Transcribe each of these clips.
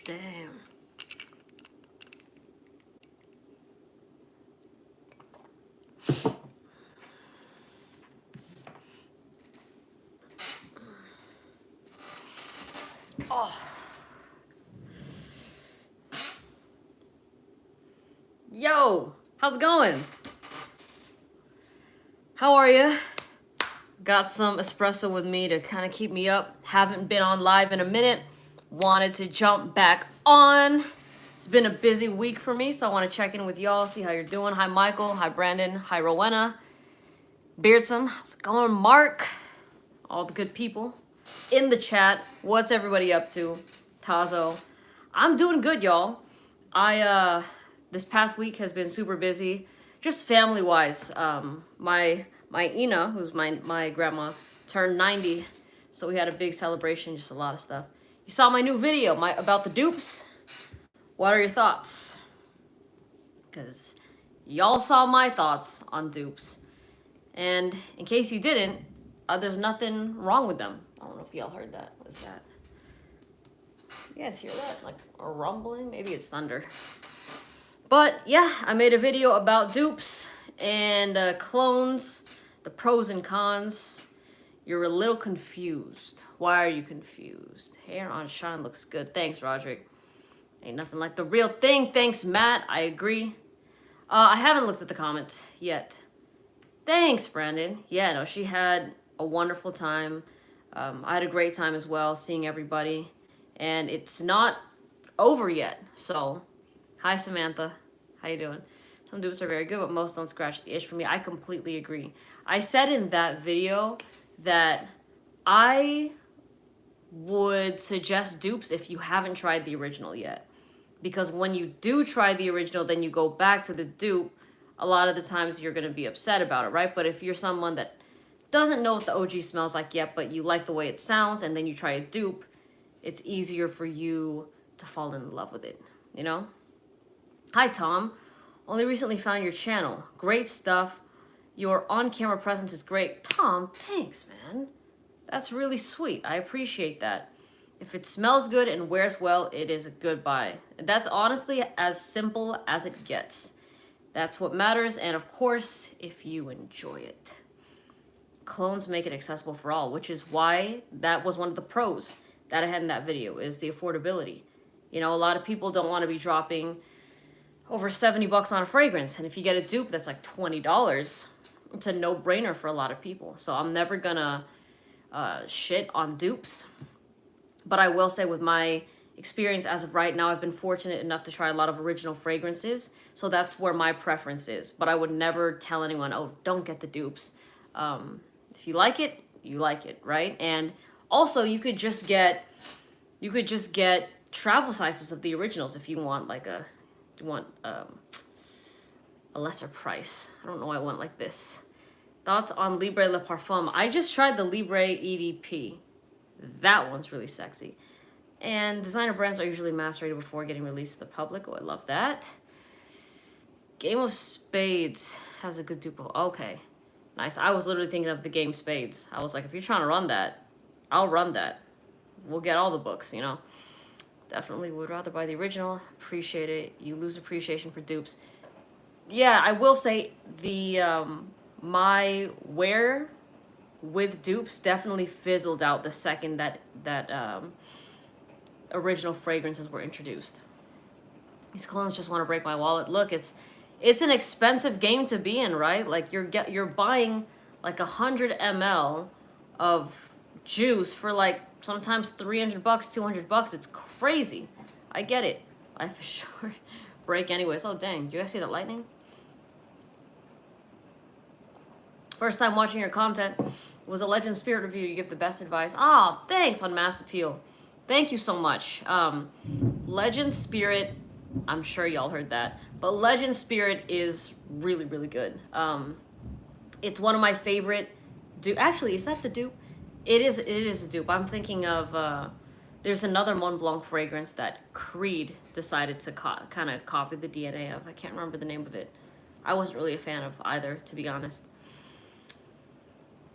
Damn. Oh. Yo, how's it going? How are you? Got some espresso with me to kind of keep me up. Haven't been on live in a minute. Wanted to jump back on. It's been a busy week for me, so I want to check in with y'all, see how you're doing. Hi, Michael. Hi, Brandon. Hi, Rowena. Beardson. How's it going, Mark? All the good people in the chat. What's everybody up to? Tazo. I'm doing good, y'all. This past week has been super busy, just family wise. My Ina, who's my grandma, turned 90, so we had a big celebration, just a lot of stuff. You saw my new video about the dupes. What are your thoughts? Because y'all saw my thoughts on dupes. And in case you didn't, there's nothing wrong with them. I don't know if y'all heard that. What is that? You guys hear that? Like a rumbling? Maybe it's thunder. But yeah, I made a video about dupes and clones, the pros and cons. You're a little confused. Why are you confused? Hair on shine looks good. Thanks, Roderick. Ain't nothing like the real thing. Thanks, Matt. I agree. I haven't looked at the comments yet. Thanks, Brandon. Yeah, no, she had a wonderful time. I had a great time as well, seeing everybody. And it's not over yet. So, hi, Samantha. How you doing? Some dupes are very good, but most don't scratch the itch for me. I completely agree. I said in that video that I would suggest dupes if you haven't tried the original yet. Because when you do try the original, then you go back to the dupe, a lot of the times you're going to be upset about it, right? But if you're someone that doesn't know what the OG smells like yet, but you like the way it sounds, and then you try a dupe, it's easier for you to fall in love with it, you know? Hi, Tom. Only recently found your channel. Great stuff. Your on-camera presence is great. Tom, thanks, man. That's really sweet. I appreciate that. If it smells good and wears well, it is a good buy. That's honestly as simple as it gets. That's what matters, and of course, if you enjoy it. Clones make it accessible for all, which is why that was one of the pros that I had in that video, is the affordability. You know, a lot of people don't want to be dropping over 70 bucks on a fragrance, and if you get a dupe that's like $20, it's a no-brainer for a lot of people. So I'm never gonna shit on dupes. But I will say, with my experience as of right now, I've been fortunate enough to try a lot of original fragrances. So that's where my preference is. But I would never tell anyone, oh, don't get the dupes. If you like it, you like it, right? And also, you could just get travel sizes of the originals if you want like a lesser price. I don't know why I went like this. Thoughts on Libre Le Parfum? I just tried the Libre EDP. That one's really sexy. And designer brands are usually macerated before getting released to the public. Oh, I love that. Game of Spades has a good dupe. Okay, nice. I was literally thinking of the game Spades. I was like, if you're trying to run that, I'll run that. We'll get all the books, you know. Definitely would rather buy the original. Appreciate it. You lose appreciation for dupes. Yeah, I will say the my wear with dupes definitely fizzled out the second that original fragrances were introduced. These clones just want to break my wallet. Look, it's an expensive game to be in, right? Like you're buying like 100 ml of juice for like sometimes 300 bucks, 200 bucks. It's crazy. I get it. I for sure break anyways. Oh dang, did you guys see that lightning? First time watching your content. Was a Legend Spirit review. You give the best advice. Oh, thanks on Mass Appeal. Thank you so much. Legend Spirit, I'm sure y'all heard that, but Legend Spirit is really, really good. It's one of my favorite actually, is that the dupe? It is a dupe. I'm thinking of, there's another Mont Blanc fragrance that Creed decided to kind of copy the DNA of. I can't remember the name of it. I wasn't really a fan of either, to be honest.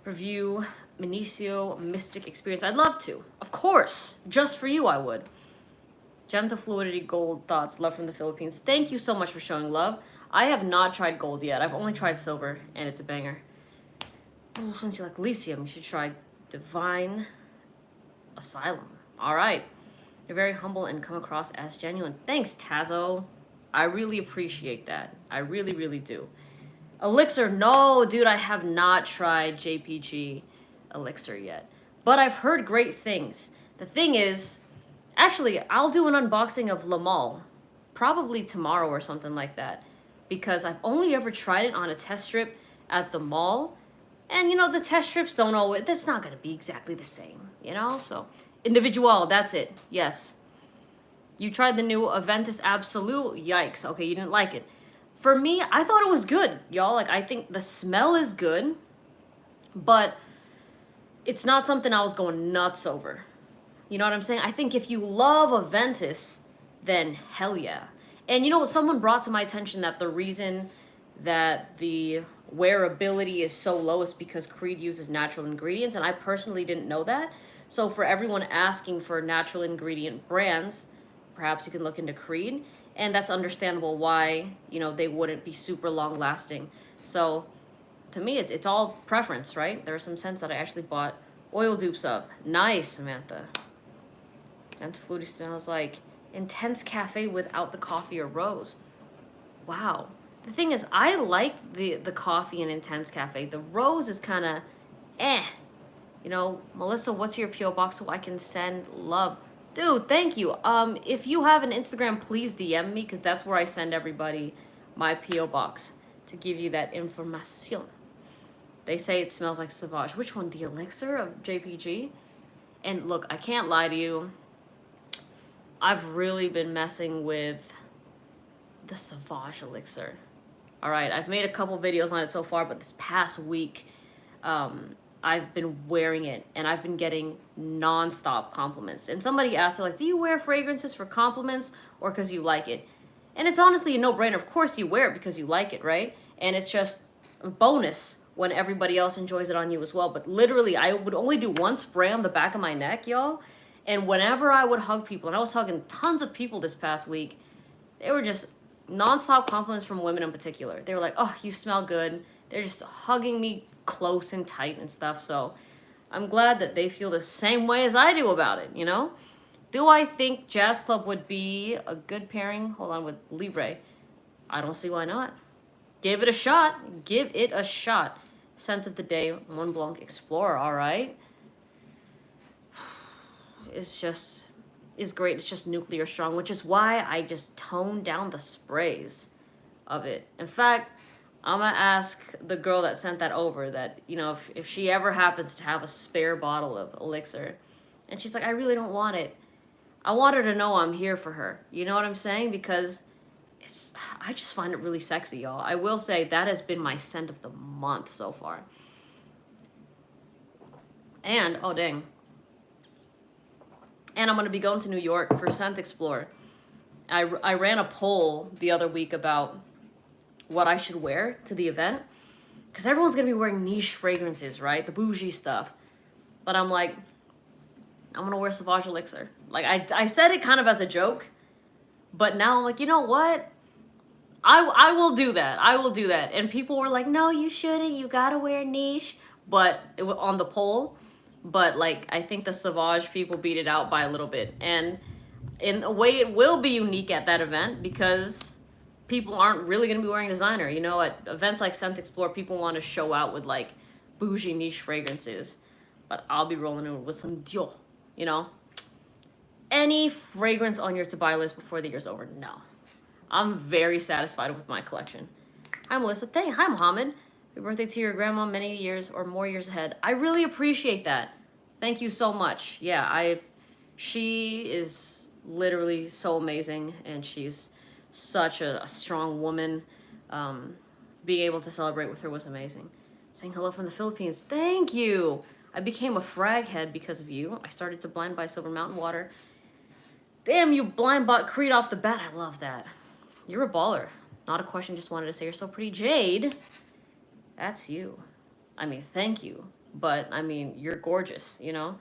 Review Minicio Mystic Experience. I'd love to. Of course. Just for you, I would. Gentle Fluidity Gold Thoughts, love from the Philippines. Thank you so much for showing love. I have not tried gold yet. I've only tried silver, and it's a banger. Ooh, since you like Elysium, you should try Divine Asylum. All right. You're very humble and come across as genuine. Thanks, Tazo. I really appreciate that. I really, really do. Elixir, no, dude, I have not tried JPG Elixir yet. But I've heard great things. The thing is, actually, I'll do an unboxing of Lamal, probably tomorrow or something like that, because I've only ever tried it on a test strip at the mall, and you know, the test strips don't always, that's not going to be exactly the same, you know? So, individual, that's it, yes. You tried the new Aventus Absolute, yikes, okay, you didn't like it. For me, I thought it was good, y'all. Like, I think the smell is good, but it's not something I was going nuts over. You know what I'm saying? I think if you love Aventus, then hell yeah. And you know what? Someone brought to my attention that the reason that the wearability is so low is because Creed uses natural ingredients, and I personally didn't know that. So for everyone asking for natural ingredient brands, perhaps you can look into Creed, and that's understandable why, you know, they wouldn't be super long lasting. So to me, it's all preference, right? There are some scents that I actually bought oil dupes of. Nice, Samantha. Gentle Fruity smells like intense cafe without the coffee or rose. Wow. The thing is, I like the coffee in intense cafe. The rose is kind of eh. You know, Melissa, what's your P.O. box so I can send love? Dude, thank you. If you have an Instagram, please DM me, because that's where I send everybody my P.O. box to give you that information. They say it smells like Sauvage. Which one? The Elixir of JPG? And look, I can't lie to you. I've really been messing with the Sauvage Elixir. All right, I've made a couple videos on it so far, but this past week, I've been wearing it, and I've been getting non-stop compliments. And somebody asked, like, do you wear fragrances for compliments or because you like it? And it's honestly a no-brainer. Of course you wear it because you like it, right? And it's just a bonus when everybody else enjoys it on you as well. But literally, I would only do one spray on the back of my neck, y'all. And whenever I would hug people, and I was hugging tons of people this past week, they were just non-stop compliments from women in particular. They were like, oh, you smell good. They're just hugging me close and tight and stuff. So I'm glad that they feel the same way as I do about it, you know? Do I think Jazz Club would be a good pairing? Hold on, with Libre. I don't see why not. Give it a shot. Give it a shot. Scent of the day, Mont Blanc Explorer, all right? It's great. It's just nuclear strong, which is why I just toned down the sprays of it. In fact, I'm gonna ask the girl that sent that over that, you know, if she ever happens to have a spare bottle of Elixir, and she's like, I really don't want it. I want her to know I'm here for her. You know what I'm saying? Because I just find it really sexy, y'all. I will say that has been my scent of the month so far. And, oh dang. And I'm going to be going to New York for Scent Explore. I ran a poll the other week about what I should wear to the event. Because everyone's going to be wearing niche fragrances, right? The bougie stuff. But I'm like, I'm going to wear Sauvage Elixir. Like, I said it kind of as a joke. But now I'm like, you know what? I will do that. I will do that. And people were like, no, you shouldn't. You got to wear niche. But it was on the poll. But, like, I think the Sauvage people beat it out by a little bit. And in a way, it will be unique at that event because people aren't really going to be wearing designer. You know, at events like Scent Explore, people want to show out with, like, bougie niche fragrances. But I'll be rolling in with some Dior, you know? Any fragrance on your to-buy list before the year's over? No. I'm very satisfied with my collection. Hi, Melissa. Hi, Mohammed. Happy birthday to your grandma, many years or more years ahead. I really appreciate that. Thank you so much. Yeah, she is literally so amazing, and she's such a strong woman. Being able to celebrate with her was amazing. Saying hello from the Philippines. Thank you. I became a frag head because of you. I started to blind buy Silver Mountain water. Damn, you blind bought Creed off the bat. I love that. You're a baller. Not a question, just wanted to say you're so pretty. Jade, that's you. I mean, thank you. But, I mean, you're gorgeous, you know?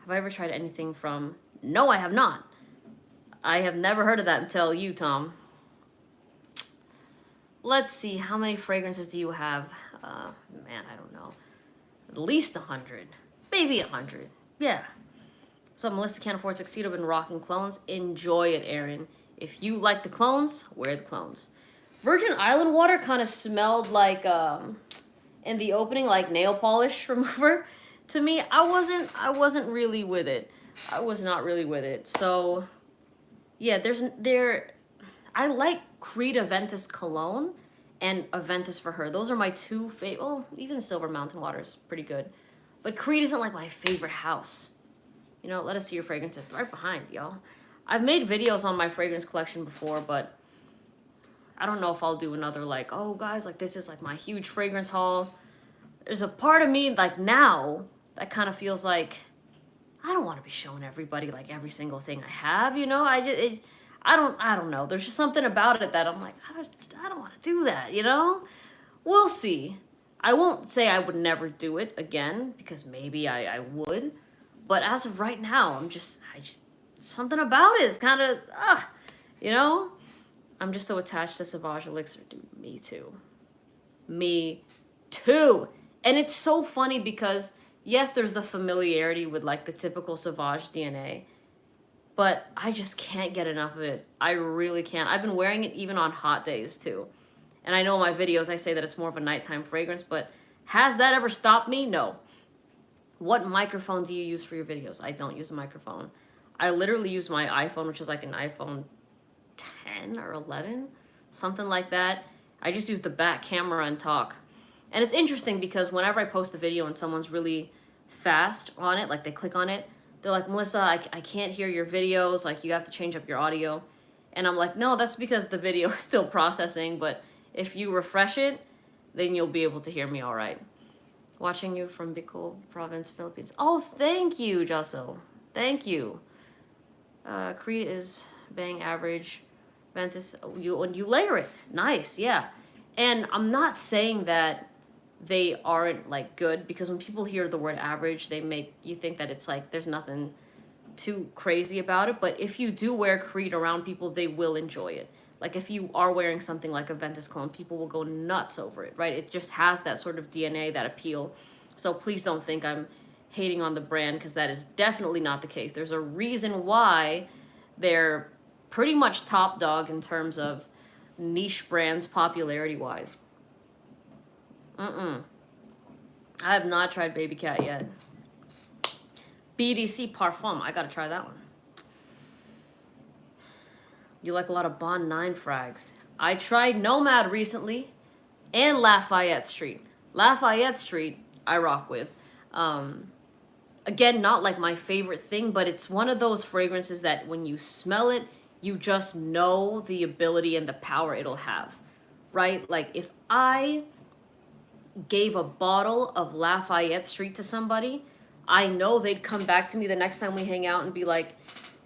Have I ever tried anything from... No, I have not. I have never heard of that until you, Tom. Let's see, how many fragrances do you have? Man, I don't know. At least 100. Maybe 100. Yeah. So Melissa can't afford tuxedo, been rocking clones. Enjoy it, Aaron. If you like the clones, wear the clones. Virgin Island water kind of smelled like in the opening like nail polish remover to me. I wasn't really with it. I was not really with it. So yeah, I like Creed Aventus cologne and Aventus for her. Those are my two favorite. Well, even Silver Mountain water is pretty good, but Creed isn't like my favorite house. You know, let us see your fragrances. Right behind, y'all. I've made videos on my fragrance collection before, but I don't know if I'll do another like, oh guys, like this is like my huge fragrance haul. There's a part of me like now that kind of feels like I don't want to be showing everybody like every single thing I have, you know? I don't know. There's just something about it that I'm like, I don't want to do that, you know? We'll see. I won't say I would never do it again because maybe I would. But as of right now, I just something about it is kind of, you know? I'm just so attached to Sauvage Elixir. Dude, me too. Me too. And it's so funny because, yes, there's the familiarity with like the typical Sauvage DNA, but I just can't get enough of it. I really can't. I've been wearing it even on hot days too. And I know in my videos I say that it's more of a nighttime fragrance, but has that ever stopped me? No. What microphone do you use for your videos? I don't use a microphone. I literally use my iPhone, which is like an iPhone 10 or 11, something like that. I just use the back camera and talk. And it's interesting because whenever I post a video and someone's really fast on it, like they click on it, they're like, Melissa, I can't hear your videos, like you have to change up your audio. And I'm like, no, that's because the video is still processing, but if you refresh it, then you'll be able to hear me all right. Watching you from Bicol Province, Philippines. Oh, thank you, Jocelyn. Thank you. Creed is bang average. Ventus, you layer it. Nice, yeah. And I'm not saying that they aren't like good because when people hear the word average, they make you think that it's like there's nothing too crazy about it. But if you do wear Creed around people, they will enjoy it. Like if you are wearing something like a Ventus cologne, people will go nuts over it, right? It just has that sort of DNA, that appeal. So please don't think I'm hating on the brand because that is definitely not the case. There's a reason why they're pretty much top dog in terms of niche brands popularity-wise. I have not tried Baby Cat yet. BDC Parfum, I gotta try that one. You like a lot of Bond 9 frags. I tried Nomad recently and Lafayette Street. Lafayette Street, I rock with. Again, not like my favorite thing, but it's one of those fragrances that when you smell it, you just know the ability and the power it'll have, right? Like if I gave a bottle of Lafayette Street to somebody, I know they'd come back to me the next time we hang out and be like,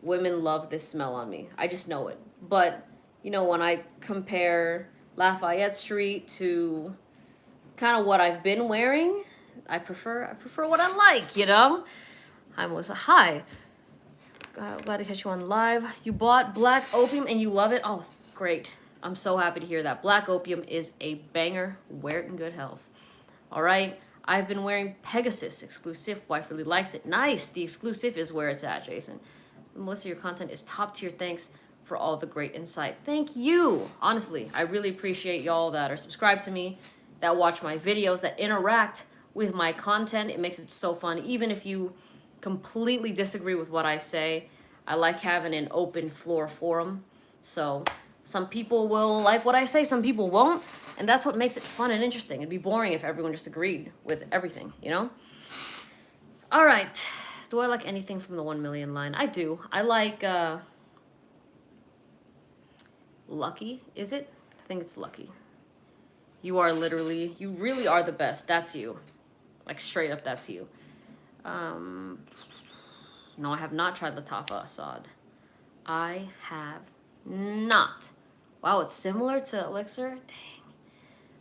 women love this smell on me. I just know it. But, you know, when I compare Lafayette Street to kind of what I've been wearing, I prefer what I like, you know? Hi, Melissa. Hi. Glad to catch you on live. You bought Black Opium and you love it? Oh, great. I'm so happy to hear that. Black Opium is a banger. Wear it in good health. All right. I've been wearing Pegasus exclusive. Wife really likes it. Nice. The exclusive is where it's at, Jason. Melissa, your content is top tier. Thanks for all the great insight. Thank you. Honestly, I really appreciate y'all that are subscribed to me, that watch my videos, that interact with my content. It makes it so fun. Even if you completely disagree with what I say, I like having an open floor forum. So some people will like what I say, some people won't. And that's what makes it fun and interesting. It'd be boring if everyone just agreed with everything, you know? All right. Do I like anything from the 1 million line? I do. I like Lucky, is it? I think it's Lucky. You are literally, you really are the best. That's you. Like straight up, that's you. No, I have not tried Latafa Assad. I have not. Wow, it's similar to Elixir? Dang.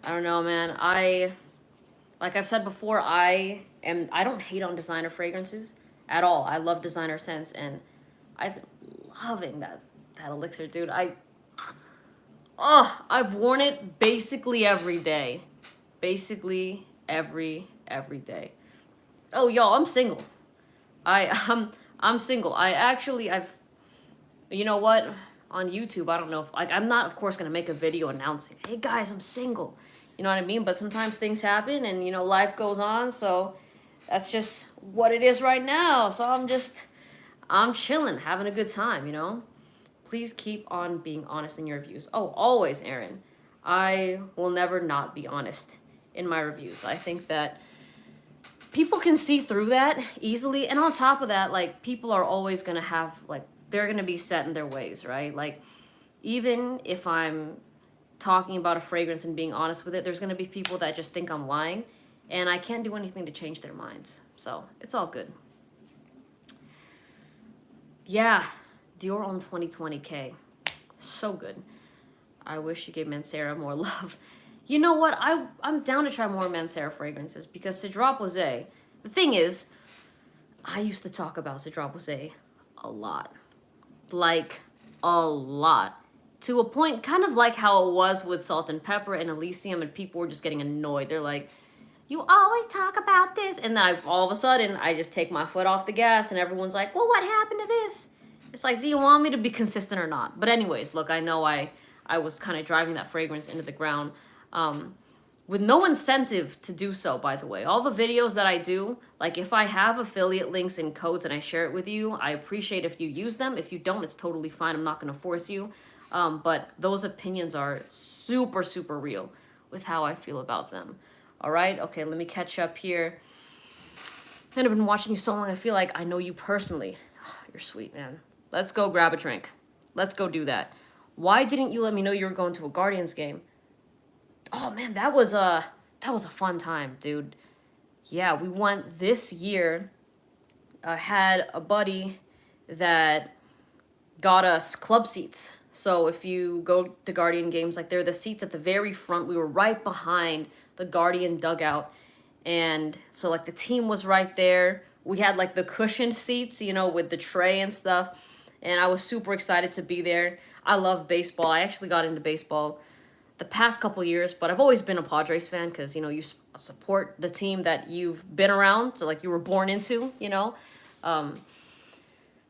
I don't know, man. Like I've said before, I don't hate on designer fragrances at all. I love designer scents, and I've been loving that that elixir, dude. I've worn it basically every day. Basically every day. Oh, y'all, I'm single. I'm single. I've, you know what? On YouTube, I don't know if, like, I'm not, of course, gonna make a video announcing, hey guys, I'm single. You know what I mean? But sometimes things happen and, you know, life goes on, so that's just what it is right now. So I'm chilling, having a good time, you know? Please keep on being honest in your reviews. Oh, always, Aaron. I will never not be honest in my reviews. I think that people can see through that easily. And on top of that, like, people are always going to have, like, they're going to be set in their ways, right? Like, even if I'm talking about a fragrance and being honest with it, there's going to be people that just think I'm lying. And I can't do anything to change their minds. So it's all good. Yeah, Dior on 2020K. So good. I wish you gave Mancera more love. You know what? I'm down to try more Mancera fragrances because Cedroit Rosé. The thing is, I used to talk about Cedroit Rosé a lot. Like, a lot. To a point, kind of like how it was with Salt and Pepper and Elysium, and people were just getting annoyed. They're like, you always talk about this. And then all of a sudden, I just take my foot off the gas, and everyone's like, well, what happened to this? It's like, do you want me to be consistent or not? But anyways, look, I know I was kind of driving that fragrance into the ground. With no incentive to do so, by the way. All the videos that I do, like if I have affiliate links and codes and I share it with you, I appreciate if you use them. If you don't, it's totally fine. I'm not going to force you. But those opinions are super, super real with how I feel about them. All right? Okay, let me catch up here. And I've been watching you so long, I feel like I know you personally. Oh, you're sweet, man. Let's go grab a drink. Let's go do that. Why didn't you let me know you were going to a Guardians game? Oh man, that was a fun time, dude. Yeah, we went this year. I had a buddy that got us club seats. So if you go to Guardian games, like they're the seats at the very front. We were right behind the Guardian dugout. And so like the team was right there. We had like the cushioned seats, you know, with the tray and stuff. And I was super excited to be there. I love baseball. I actually got into baseball the past couple years, but I've always been a Padres fan because, you know, you support the team that you've been around, so like you were born into, you know.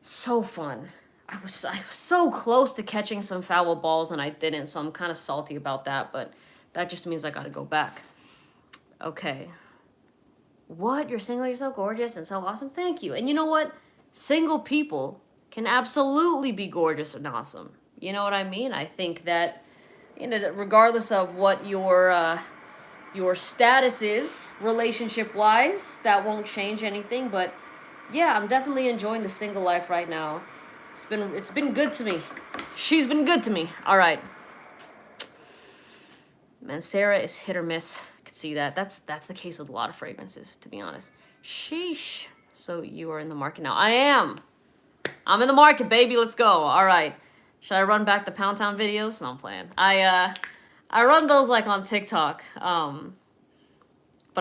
So fun. I was so close to catching some foul balls and I didn't, so I'm kind of salty about that, but that just means I got to go back. Okay. What? You're single, you're so gorgeous and so awesome. Thank you. And you know what? Single people can absolutely be gorgeous and awesome. You know what I mean? I think that, you know, that regardless of what your status is relationship-wise, that won't change anything. But yeah, I'm definitely enjoying the single life right now. It's been good to me. She's been good to me. All right. Mancera is hit or miss. I can see that. That's the case with a lot of fragrances, to be honest. Sheesh. So you are in the market now. I am. I'm in the market, baby. Let's go. All right. Should I run back the Pound Town videos? No, I'm playing. I run those like on TikTok. But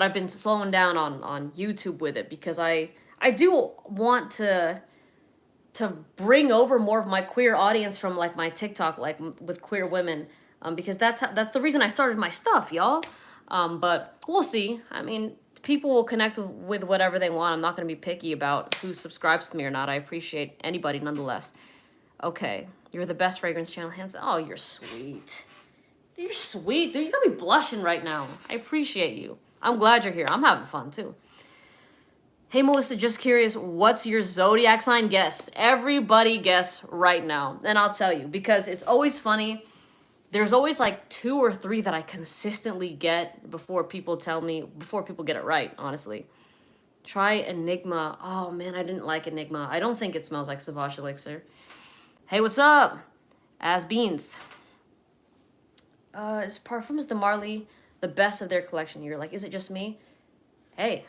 I've been slowing down on YouTube with it because I do want to bring over more of my queer audience from like my TikTok, like with queer women, because that's the reason I started my stuff, y'all. But we'll see. I mean, people will connect with whatever they want. I'm not going to be picky about who subscribes to me or not. I appreciate anybody nonetheless. Okay, you're the best fragrance channel, hands. Oh, you're sweet. You're sweet, dude. You got me blushing right now. I appreciate you. I'm glad you're here. I'm having fun too. Hey, Melissa, just curious, what's your zodiac sign? Guess. Everybody guess right now. And I'll tell you, because it's always funny. There's always like 2 or 3 that I consistently get before people get it right, honestly. Try Enigma. Oh, man, I didn't like Enigma. I don't think it smells like Sauvage Elixir. Hey, what's up? As Beans. Is Parfums de Marly the best of their collection? You're like, is it just me? Hey.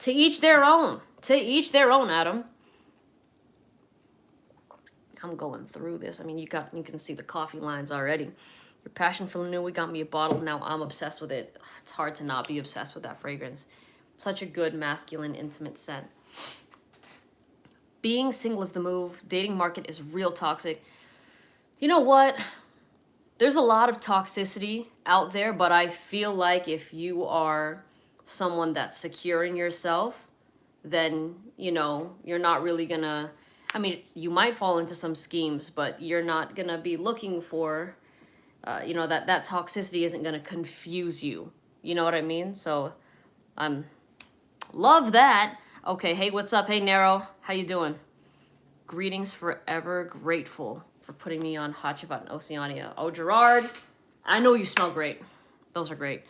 To each their own. To each their own, Adam. I'm going through this. I mean, you can see the coffee lines already. Your passion for the new got me a bottle. Now I'm obsessed with it. It's hard to not be obsessed with that fragrance. Such a good masculine intimate scent. Being single is the move. Dating market is real toxic. You know what? There's a lot of toxicity out there, but I feel like if you are someone that's secure in yourself, then, you're not really gonna, I mean, you might fall into some schemes, but you're not gonna be looking for, that toxicity isn't gonna confuse you. You know what I mean? So I'm love that. Okay, hey, what's up? Hey, Nero, how you doing? Greetings, forever grateful for putting me on Hachivat and Oceania. Oh, Gerard, I know you smell great. Those are great.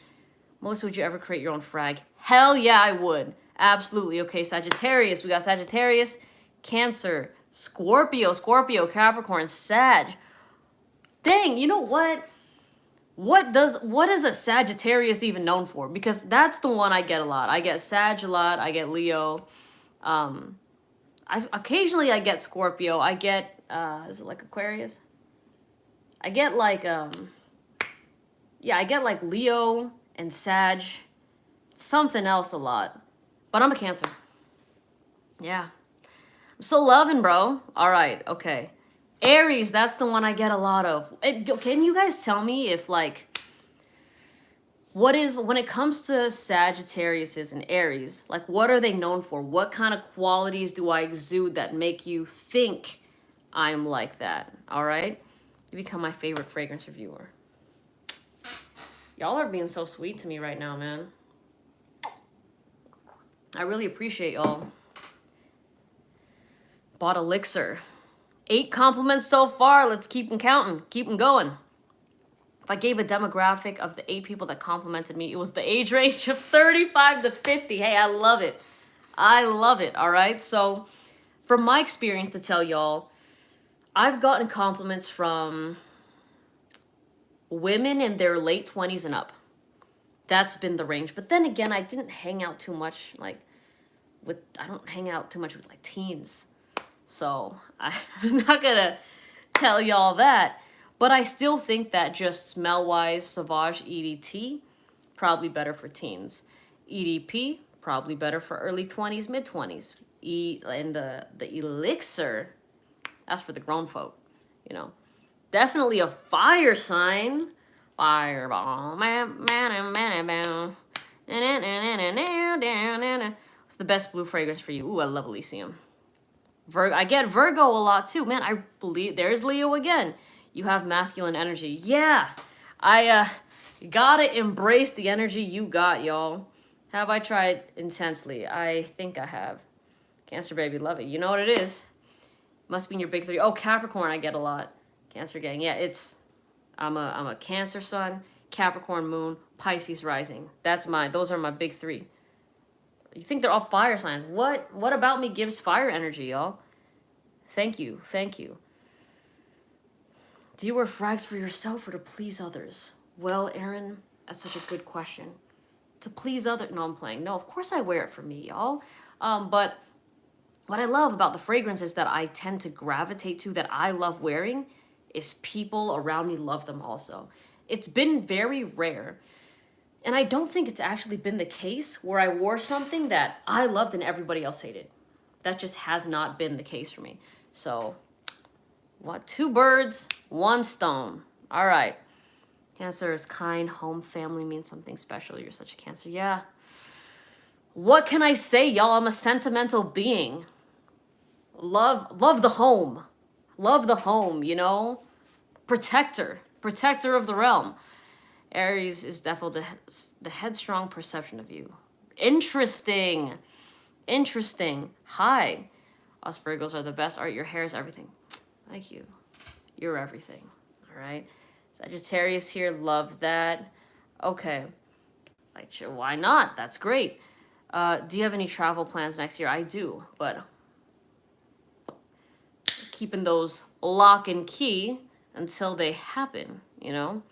Melissa, would you ever create your own frag? Hell yeah, I would. Absolutely. Okay, Sagittarius. We got Sagittarius, Cancer, Scorpio, Capricorn, Sag. Dang, you know what? What is a Sagittarius even known for? Because that's the one I get a lot. I get Sag a lot. I get Leo. Occasionally I get Scorpio. I get is it like Aquarius? I get like I get like Leo and Sag, something else a lot. But I'm a Cancer. Yeah. I'm still loving, bro. All right, okay. Aries, that's the one I get a lot of. Can you guys tell me if like what is when it comes to Sagittarius and Aries, like what are they known for? What kind of qualities do I exude that make you think I'm like that? All right? You become my favorite fragrance reviewer. Y'all are being so sweet to me right now, man. I really appreciate y'all. Bought Elixir. 8 compliments so far. Let's keep them counting. Keep them going. If I gave a demographic of the 8 people that complimented me, it was the age range of 35 to 50. Hey, I love it. I love it, all right? So from my experience to tell y'all, I've gotten compliments from women in their late 20s and up. That's been the range. But then again, I didn't hang out too much, I don't hang out too much with like teens. So I'm not gonna tell y'all that. But I still think that just smell-wise, Sauvage EDT, probably better for teens. EDP, probably better for early 20s, mid 20s. And the Elixir, that's for the grown folk, you know. Definitely a fire sign. Fireball. What's the best blue fragrance for you? Ooh, I love Elysium. I get Virgo a lot too. Man, I believe there's Leo again. You have masculine energy. Yeah. I gotta embrace the energy you got, y'all. Have I tried intensely? I think I have. Cancer baby, love it. You know what it is. Must be in your big 3. Oh, Capricorn, I get a lot. Cancer gang. Yeah, I'm a Cancer sun, Capricorn moon, Pisces rising. Those are my big 3. You think they're all fire signs. What about me gives fire energy, y'all? Thank you. Do you wear frags for yourself or to please others? Well, Aaron, that's such a good question. To please others? No, I'm playing. No, of course I wear it for me, y'all. But what I love about the fragrances that I tend to gravitate to, that I love wearing, is people around me love them also. It's been very rare. And I don't think it's actually been the case where I wore something that I loved and everybody else hated. That just has not been the case for me. So, 2 birds, 1 stone. All right. Cancer is kind, home, family means something special. You're such a Cancer. Yeah. What can I say, y'all? I'm a sentimental being. Love the home. Love the home, you know? Protector of the realm. Aries is definitely the headstrong perception of you. Interesting. Hi. Us Virgos are the best. Art, your hair is everything. Thank you. You're everything. All right. Sagittarius here. Love that. Okay. Like, sure, why not? That's great. Do you have any travel plans next year? I do, but keeping those lock and key until they happen, you know?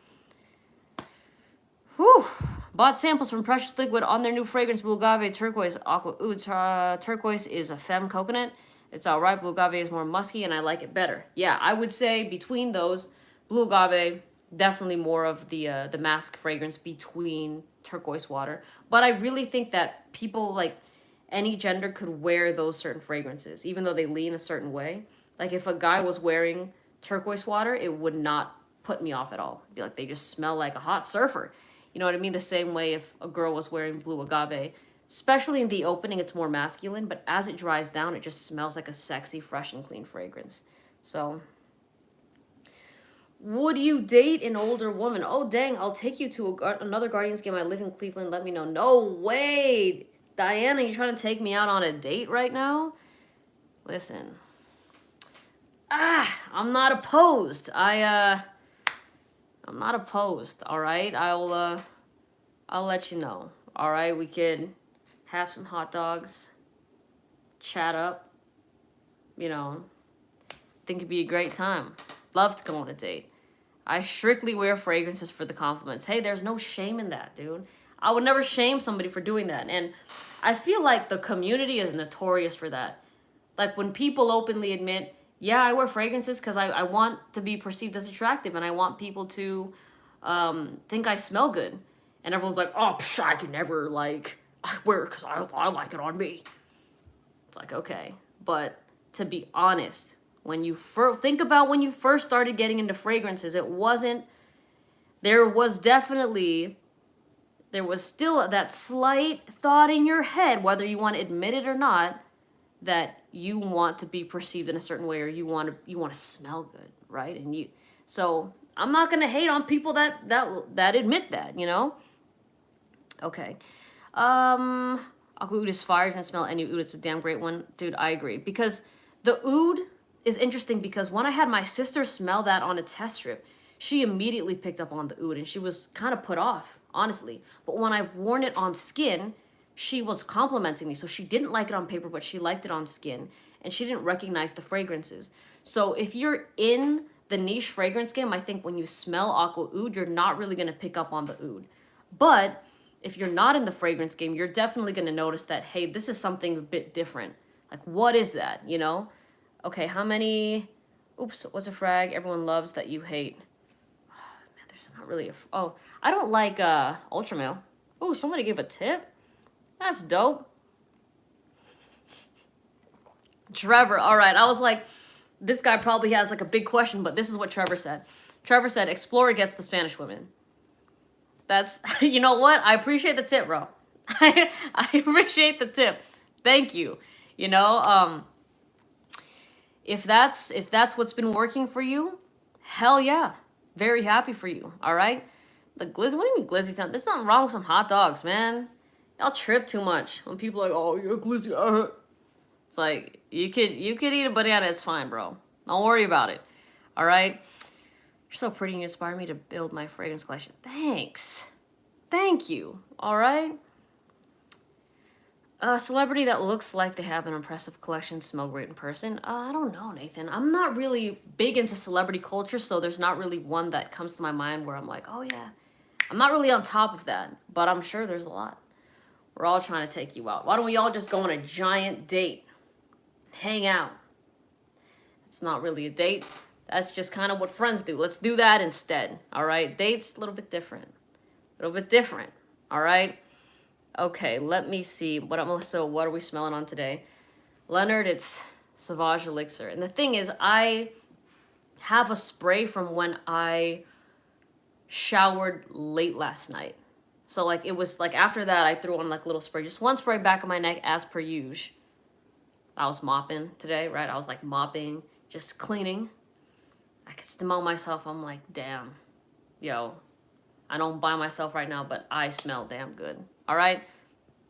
Whew. Bought samples from Precious Liquid on their new fragrance, Blue Agave, Turquoise, Aqua. Ooh, Turquoise is a femme coconut. It's all right. Blue Agave is more musky, and I like it better. Yeah, I would say between those, Blue Agave, definitely more of the mask fragrance between Turquoise water. But I really think that people, like, any gender could wear those certain fragrances, even though they lean a certain way. Like, if a guy was wearing turquoise water, it would not put me off at all. It'd be like they just smell like a hot surfer. You know what I mean? The same way if a girl was wearing blue agave, especially in the opening, it's more masculine, but as it dries down, it just smells like a sexy, fresh, and clean fragrance. So, would you date an older woman? Oh, dang, I'll take you to another Guardians game. I live in Cleveland. Let me know. No way. Diana, you trying to take me out on a date right now? Listen. I'm not opposed. I'm not opposed, all right? I'll let you know. All right, we could have some hot dogs, chat up, you know. Think it'd be a great time. Love to go on a date. I strictly wear fragrances for the compliments. Hey, there's no shame in that, dude. I would never shame somebody for doing that. And I feel like the community is notorious for that. Like when people openly admit, yeah, I wear fragrances because I want to be perceived as attractive and I want people to think I smell good. And everyone's like, oh, psh, I can never, like, I wear it because I like it on me. It's like, okay. But to be honest, when you think about when you first started getting into fragrances, there was still that slight thought in your head, whether you want to admit it or not, that you want to be perceived in a certain way or you want to smell good, right? So I'm not gonna hate on people that admit that, you know. Okay, Aqua Oud is fire. Can smell any oud. It's a damn great one, dude. I agree because the oud is interesting because when I had my sister smell that on a test strip, she immediately picked up on the oud and she was kind of put off, honestly. But when I've worn it on skin, she was complimenting me. So she didn't like it on paper, but she liked it on skin. And she didn't recognize the fragrances. So if you're in the niche fragrance game, I think when you smell Aqua Oud, you're not really going to pick up on the oud. But if you're not in the fragrance game, you're definitely going to notice that, hey, this is something a bit different. Like, what is that, you know? Okay, how many... Oops, what's a frag everyone loves that you hate? Oh, man, there's not really a... Oh, I don't like Ultra Male. Oh, somebody gave a tip? That's dope. Trevor, all right. I was like, this guy probably has like a big question, but this is what Trevor said. Trevor said, Explorer gets the Spanish women. That's, you know what? I appreciate the tip, bro. I appreciate the tip. Thank you. You know, if that's what's been working for you, hell yeah. Very happy for you, all right? The glizzy, what do you mean glizzy town? There's nothing wrong with some hot dogs, man. Y'all trip too much when people are like, oh, you're glizzy. It's like, you could eat a banana, it's fine, bro. Don't worry about it. All right? You're so pretty and you inspire me to build my fragrance collection. Thanks. Thank you. All right? A celebrity that looks like they have an impressive collection, smell great in person. I don't know, Nathan. I'm not really big into celebrity culture, so there's not really one that comes to my mind where I'm like, oh yeah. I'm not really on top of that, but I'm sure there's a lot. We're all trying to take you out. Why don't we all just go on a giant date? Hang out. It's not really a date. That's just kind of what friends do. Let's do that instead. All right? Dates, a little bit different. A little bit different. All right? Okay, let me see. What are we smelling on today? Leonard, it's Sauvage Elixir. And the thing is, I have a spray from when I showered late last night. So, like, it was, like, after that, I threw on, like, little spray. Just one spray back of my neck as per usual. I was mopping today, right? I was, like, mopping, just cleaning. I could smell myself. I'm like, damn. Yo, I don't buy myself right now, but I smell damn good. All right?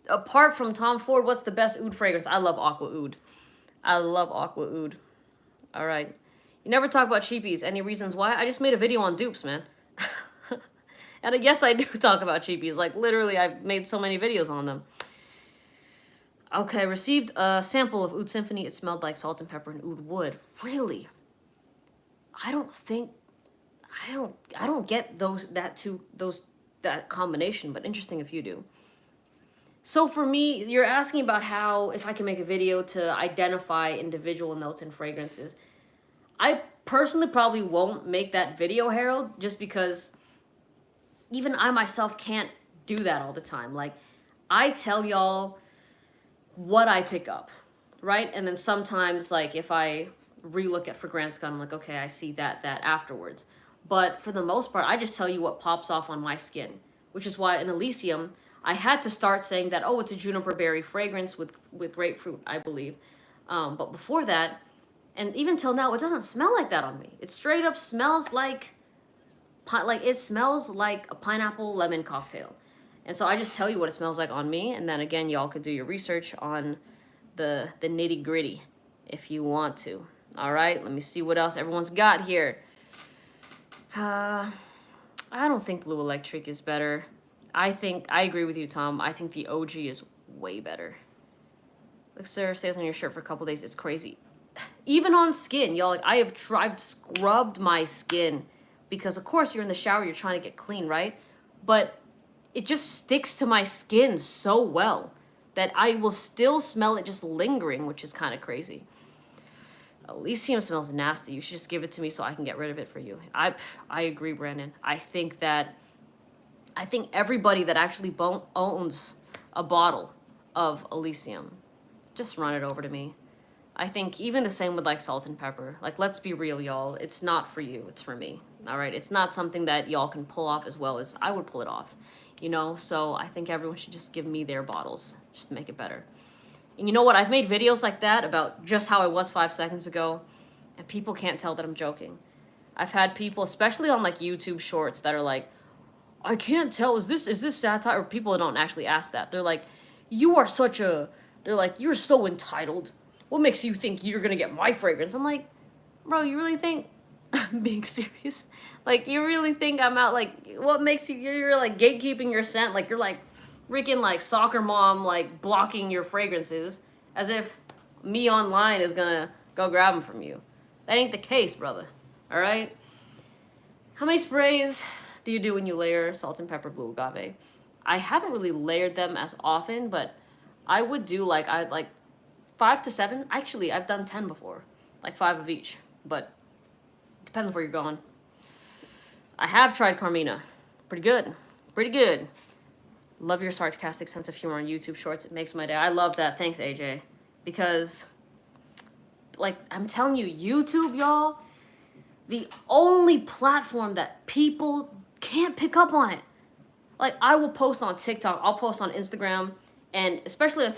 Apart from Tom Ford, what's the best oud fragrance? I love Aqua Oud. I love Aqua Oud. All right. You never talk about cheapies. Any reasons why? I just made a video on dupes, man. And I guess I do talk about cheapies. Like, literally, I've made so many videos on them. Okay, received a sample of Oud Symphony. It smelled like salt and pepper and oud wood. Really? I don't get that combination, but interesting if you do. So for me, you're asking about how, if I can make a video to identify individual notes and fragrances. I personally probably won't make that video, Harold, just because even I myself can't do that all the time. Like, I tell y'all what I pick up, right? And then sometimes, like, if I relook at fragrance gun. I'm like, okay, I see that afterwards. But for the most part, I just tell you what pops off on my skin, which is why in Elysium, I had to start saying that, oh, it's a juniper berry fragrance with grapefruit, I believe. But before that, and even till now, it doesn't smell like that on me. It straight up smells like it smells like a pineapple lemon cocktail. And so I just tell you what it smells like on me, and then again, y'all could do your research on the nitty gritty if you want to. All right, let me see what else everyone's got here. I don't think Blue Electric is better. I agree with you, Tom. I think the OG is way better. Like Sarah stays on your shirt for a couple days. It's crazy. Even on skin, y'all. Like I've scrubbed my skin because, of course, you're in the shower. You're trying to get clean, right? But it just sticks to my skin so well that I will still smell it just lingering, which is kind of crazy. Elysium smells nasty. You should just give it to me so I can get rid of it for you. I agree, Brandon. I think everybody that actually owns a bottle of Elysium, just run it over to me. I think even the same with like salt and pepper. Like, let's be real, y'all. It's not for you. It's for me. All right. It's not something that y'all can pull off as well as I would pull it off, you know? So I think everyone should just give me their bottles just to make it better. And you know what? I've made videos like that about just how I was 5 seconds ago, and people can't tell that I'm joking. I've had people, especially on like YouTube shorts, that are like, I can't tell, is this satire? Or people that don't actually ask that. They're like, you're so entitled. What makes you think you're gonna get my fragrance? I'm like, bro, you really think I'm being serious? Like, you really think I'm out, like, what makes you're like gatekeeping your scent? Like, you're like freaking like soccer mom, like blocking your fragrances as if me online is gonna go grab them from you. That ain't the case, brother. All right. How many sprays do you do when you layer salt and pepper blue agave? I haven't really layered them as often, but I would do like 5 to 7. Actually, I've done 10 before, like 5 of each, but it depends where you're going. I have tried Carmina. Pretty good. Pretty good. Love your sarcastic sense of humor on YouTube shorts. It makes my day. I love that. Thanks, AJ. Because, like, I'm telling you, YouTube, y'all, the only platform that people can't pick up on it. Like, I will post on TikTok. I'll post on Instagram. And especially on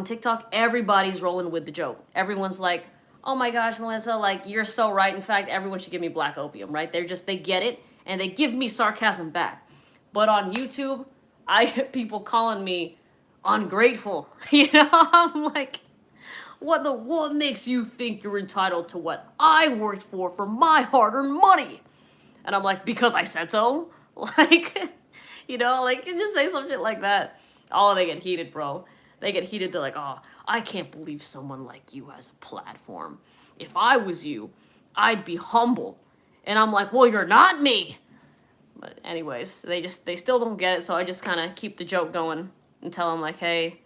TikTok, everybody's rolling with the joke. Everyone's like, oh my gosh, Melissa, like, you're so right. In fact, everyone should give me black opium, right? They get it, and they give me sarcasm back. But on YouTube, I get people calling me ungrateful. You know, I'm like, what makes you think you're entitled to what I worked for my hard-earned money? And I'm like, because I said so? Like, you know, like, you just say some shit like that. Oh, they get heated, bro. They get heated. They're like, oh, I can't believe someone like you has a platform. If I was you, I'd be humble. And I'm like, well, you're not me. But anyways, they still don't get it, so I just kind of keep the joke going and tell them, like, hey,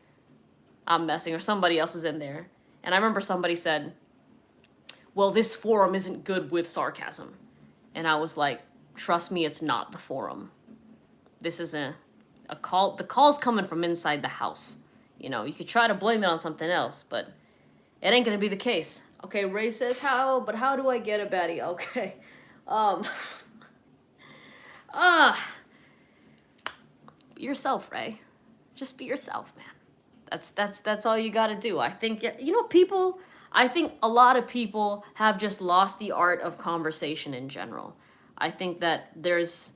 I'm messing, or somebody else is in there. And I remember somebody said, well, this forum isn't good with sarcasm. And I was like, trust me, it's not the forum. This is a call. The call's coming from inside the house. You know, you could try to blame it on something else, but it ain't gonna be the case. Okay, Ray says, how do I get a baddie? Okay. Be yourself, Ray. Just be yourself, man. That's all you gotta do. I think, you know, I think a lot of people have just lost the art of conversation in general. I think that it's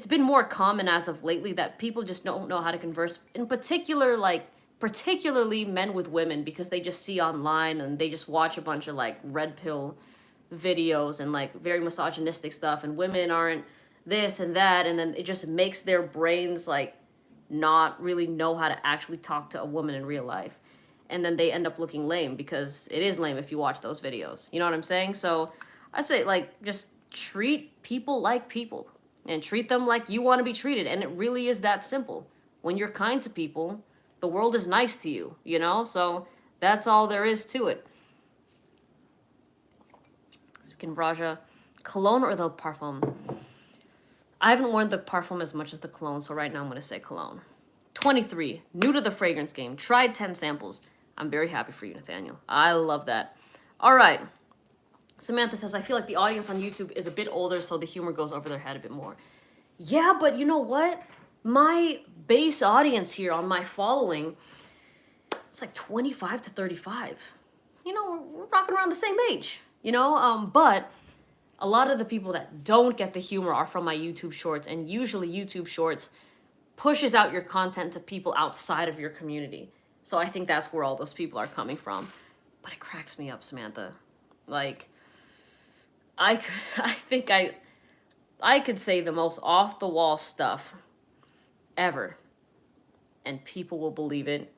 been more common as of lately that people just don't know how to converse. In particular, particularly men with women, because they just see online and they just watch a bunch of like red pill videos and like very misogynistic stuff, and women aren't this and that, and then it just makes their brains like not really know how to actually talk to a woman in real life. And then they end up looking lame, because it is lame if you watch those videos. You know what I'm saying? So I say, like, just treat people like people and treat them like you want to be treated. And it really is that simple. When you're kind to people, the world is nice to you, you know? So that's all there is to it. Speaking of Raja, cologne or the parfum? I haven't worn the parfum as much as the cologne, so right now I'm going to say cologne. 23, new to the fragrance game, tried 10 samples. I'm very happy for you, Nathaniel. I love that. All right. Samantha says, I feel like the audience on YouTube is a bit older, so the humor goes over their head a bit more. Yeah, but you know what? My base audience here on my following, it's like 25 to 35. You know, we're rocking around the same age, you know? But a lot of the people that don't get the humor are from my YouTube shorts, and usually YouTube shorts pushes out your content to people outside of your community. So I think that's where all those people are coming from. But it cracks me up, Samantha. Like, I think I could say the most off the wall stuff ever, and people will believe it.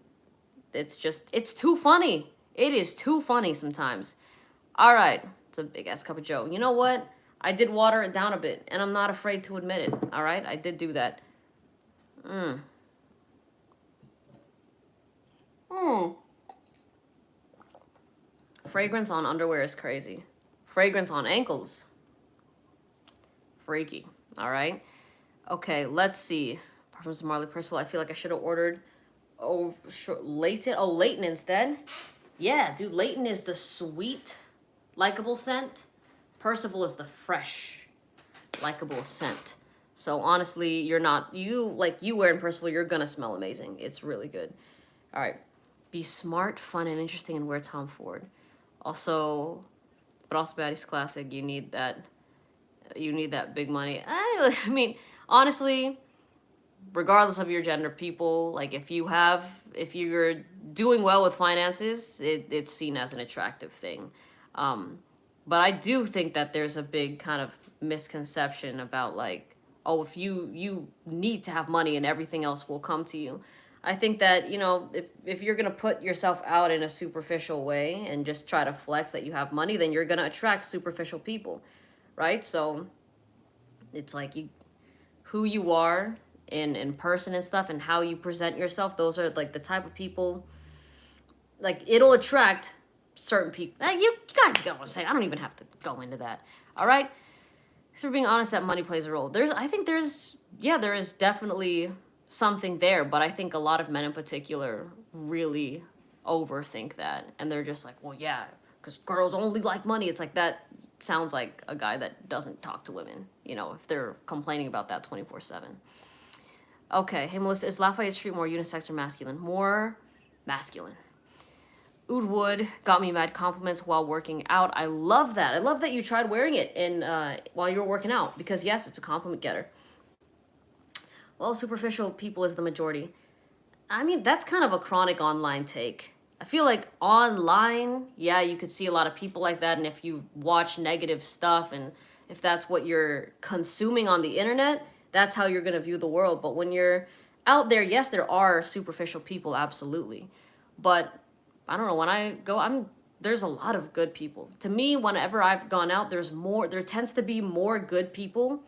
It's too funny. It is too funny sometimes. All right, it's a big ass cup of joe. You know what? I did water it down a bit, and I'm not afraid to admit it. All right, I did do that. Fragrance on underwear is crazy. Fragrance on ankles, freaky. All right. Okay, let's see. Perfumes of Marley Percival. I feel like I should have ordered Leighton instead. Yeah, dude, Leighton is the sweet, likable scent. Percival is the fresh, likable scent. So honestly, you wearing Percival, you're gonna smell amazing. It's really good. All right. Be smart, fun, and interesting, and wear Tom Ford. But also Baddies Classic. You need that big money. I mean, honestly, regardless of your gender, people, like, if you're doing well with finances, it's seen as an attractive thing. But I do think that there's a big kind of misconception about, like, oh, if you need to have money and everything else will come to you. I think that, you know, if you're going to put yourself out in a superficial way and just try to flex that you have money, then you're going to attract superficial people, right? So it's like who you are in person and stuff, and how you present yourself, those are like the type of people, like, it'll attract certain people. You guys get what I'm saying. I don't even have to go into that. All right. So we're being honest, that money plays a role. There is definitely something there, but I think a lot of men in particular really overthink that, and they're just like, well, yeah, because girls only like money. It's like, that sounds like a guy that doesn't talk to women, you know, if they're complaining about that 24/7. Okay, hey Melissa, is Lafayette Street more unisex or masculine? More masculine. Oud Wood got me mad compliments while working out. I love that. I love that you tried wearing it while you were working out, because yes, it's a compliment getter. Well, superficial people is the majority. I mean, that's kind of a chronic online take. I feel like online, yeah, you could see a lot of people like that, and if you watch negative stuff and if that's what you're consuming on the internet, that's how you're going to view the world. But when you're out there, yes, there are superficial people, absolutely. But I don't know, when I go, there's a lot of good people. To me, whenever I've gone out, there tends to be more good people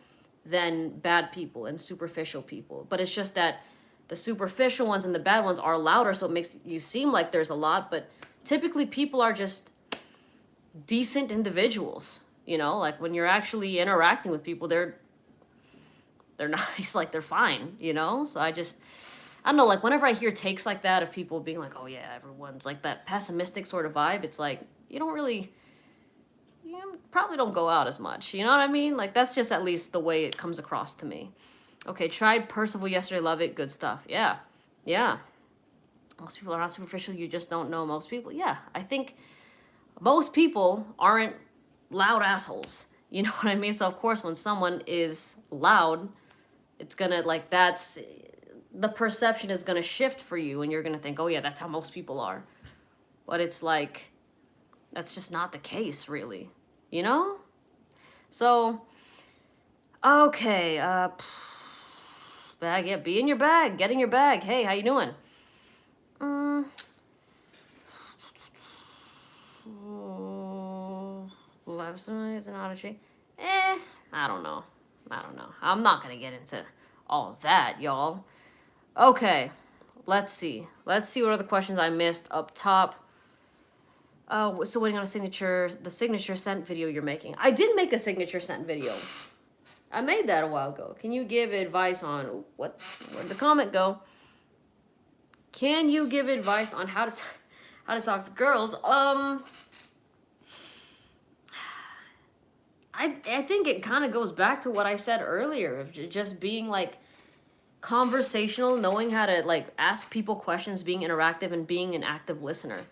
than bad people and superficial people. But it's just that the superficial ones and the bad ones are louder, so it makes you seem like there's a lot, but typically people are just decent individuals, you know? Like, when you're actually interacting with people, they're nice, like, they're fine, you know? So I don't know, like, whenever I hear takes like that of people being like, oh yeah, everyone's like that pessimistic sort of vibe, it's like, you probably don't go out as much, you know what I mean? Like, that's just at least the way it comes across to me. Okay, tried Percival yesterday, love it, good stuff. Yeah. Most people are not superficial, you just don't know most people. Yeah, I think most people aren't loud assholes, you know what I mean? So of course, when someone is loud, it's gonna, like, the perception is gonna shift for you, and you're gonna think, oh yeah, that's how most people are. But it's like, that's just not the case, really, you know? So, okay, bag, yeah, be in your bag, get in your bag. Hey, how you doing? Is an oddity. I don't know. I'm not gonna get into all of that, y'all. Okay, let's see what other questions I missed up top. Oh, so waiting on the signature scent video you're making. I did make a signature scent video. I made that a while ago. Can you give advice on where'd the comment go? Can you give advice on how how to talk to girls. I think it kind of goes back to what I said earlier of just being like conversational, knowing how to like ask people questions, being interactive, and being an active listener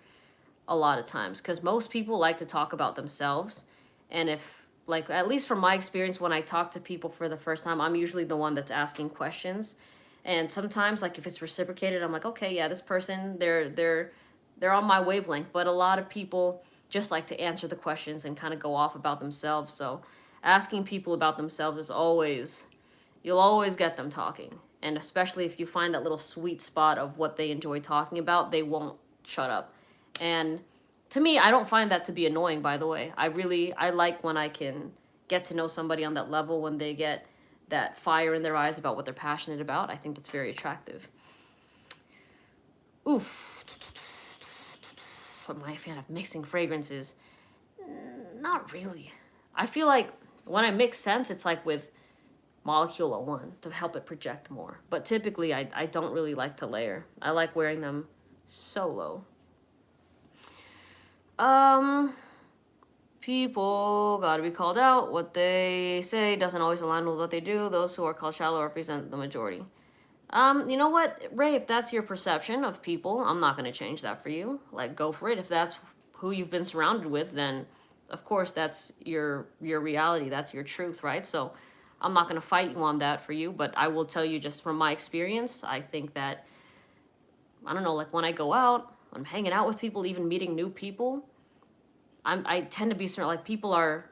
a lot of times, because most people like to talk about themselves. And if, like, at least from my experience, when I talk to people for the first time, I'm usually the one that's asking questions. And sometimes, like, if it's reciprocated, I'm like, okay, yeah, this person, they're on my wavelength. But a lot of people just like to answer the questions and kind of go off about themselves. So asking people about themselves is always, you'll always get them talking. And especially if you find that little sweet spot of what they enjoy talking about, they won't shut up. And to me, I don't find that to be annoying, by the way. I like when I can get to know somebody on that level, when they get that fire in their eyes about what they're passionate about. I think that's very attractive. Oof. Am I a fan of mixing fragrances? Not really. I feel like when I mix scents, it's like with Molecule 01 to help it project more. But typically, I don't really like to layer. I like wearing them solo. People gotta be called out. What they say doesn't always align with what they do. Those who are called shallow represent the majority. You know what, Ray, if that's your perception of people, I'm not gonna change that for you. Like, go for it. If that's who you've been surrounded with, then of course that's your reality. That's your truth, right? So I'm not gonna fight you on that for you, but I will tell you just from my experience, I think that, I don't know, like when I go out, I'm hanging out with people, even meeting new people, I tend to be certain, like, people are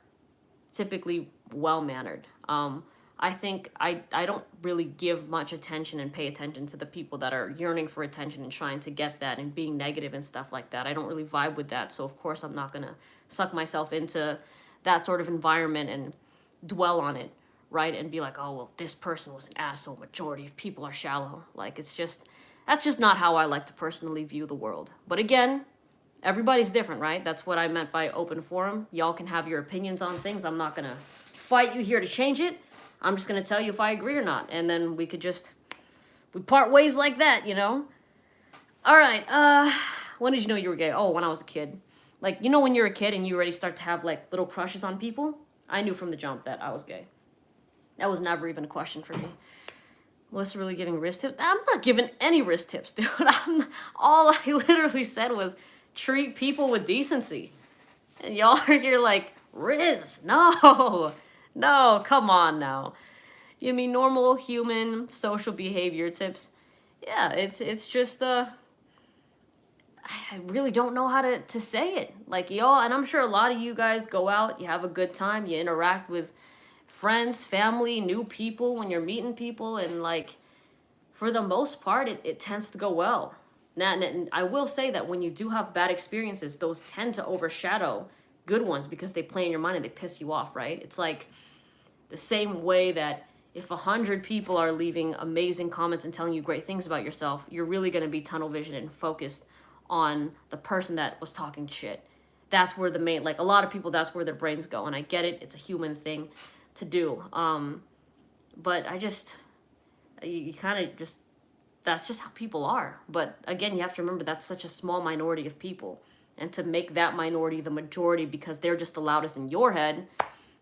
typically well-mannered. I think I don't really give much attention and pay attention to the people that are yearning for attention and trying to get that and being negative and stuff like that. I don't really vibe with that. So of course I'm not going to suck myself into that sort of environment and dwell on it, right? And be like, oh, well, this person was an asshole. Majority of people are shallow. Like, it's just, that's just not how I like to personally view the world. But again, everybody's different, right? That's what I meant by open forum. Y'all can have your opinions on things. I'm not going to fight you here to change it. I'm just going to tell you if I agree or not. And then we part ways like that, you know? All right. When did you know you were gay? Oh, when I was a kid. Like, you know when you're a kid and you already start to have, like, little crushes on people? I knew from the jump that I was gay. That was never even a question for me. Melissa really giving wrist tips? I'm not giving any wrist tips, dude. All I literally said was treat people with decency. And y'all are here like, Riz, no. No, come on now. You mean normal human social behavior tips? Yeah, it's just I really don't know how to say it. Like, y'all, and I'm sure a lot of you guys go out, you have a good time, you interact with friends, family, new people when you're meeting people, and like, for the most part, it tends to go well. Now, and I will say that when you do have bad experiences, those tend to overshadow good ones because they play in your mind and they piss you off, right? It's like the same way that if 100 people are leaving amazing comments and telling you great things about yourself, you're really going to be tunnel vision and focused on the person that was talking shit. That's where like, a lot of people, that's where their brains go. And I get it. It's a human thing to do. But you kind of just, that's just how people are. But again, you have to remember that's such a small minority of people. And to make that minority the majority because they're just the loudest in your head,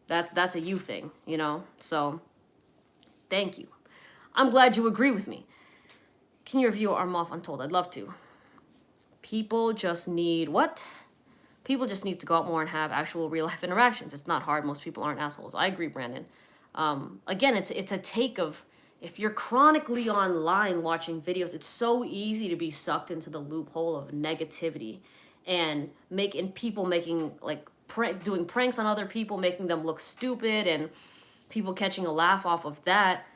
that's a you thing, you know? So, thank you. I'm glad you agree with me. Can you review Armoff Untold? I'd love to. People just need what? People just need to go out more and have actual real life interactions. It's not hard. Most people aren't assholes. I agree, Brandon. Again, it's a take of, if you're chronically online watching videos, it's so easy to be sucked into the loophole of negativity and people making like doing pranks on other people, making them look stupid, and people catching a laugh off of that.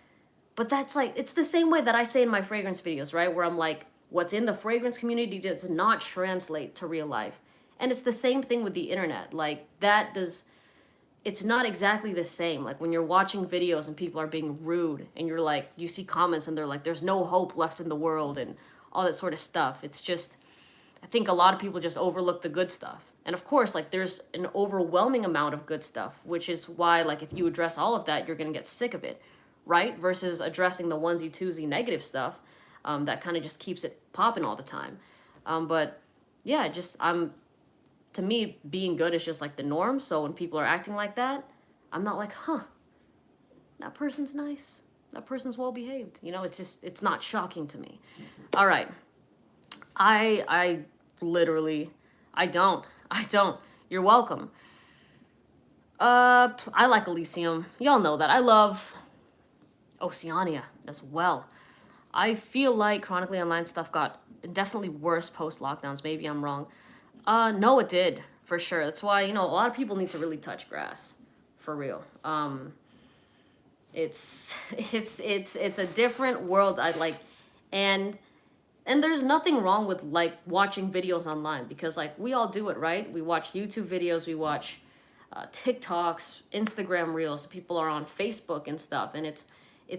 But that's like, it's the same way that I say in my fragrance videos, right? Where I'm like, what's in the fragrance community does not translate to real life. And it's the same thing with the internet. Like, it's not exactly the same. Like, when you're watching videos and people are being rude and you're like, you see comments and they're like, there's no hope left in the world and all that sort of stuff. It's just, I think a lot of people just overlook the good stuff. And of course, like, there's an overwhelming amount of good stuff, which is why, like, if you address all of that, you're going to get sick of it, right? Versus addressing the onesie-twosie negative stuff that kind of just keeps it popping all the time. But yeah, just to me, being good is just like the norm. So when people are acting like that, I'm not like, huh, that person's nice. That person's well behaved. You know, it's not shocking to me. All right. I literally, I don't. I don't. You're welcome. I like Elysium. Y'all know that. I love Oceania as well. I feel like chronically online stuff got definitely worse post lockdowns. Maybe I'm wrong. No, it did for sure. That's why, you know, a lot of people need to really touch grass, for real. It's it's a different world. I like, and there's nothing wrong with like watching videos online, because like we all do it, right? We watch YouTube videos, we watch TikToks, Instagram reels. People are on Facebook and stuff, and it's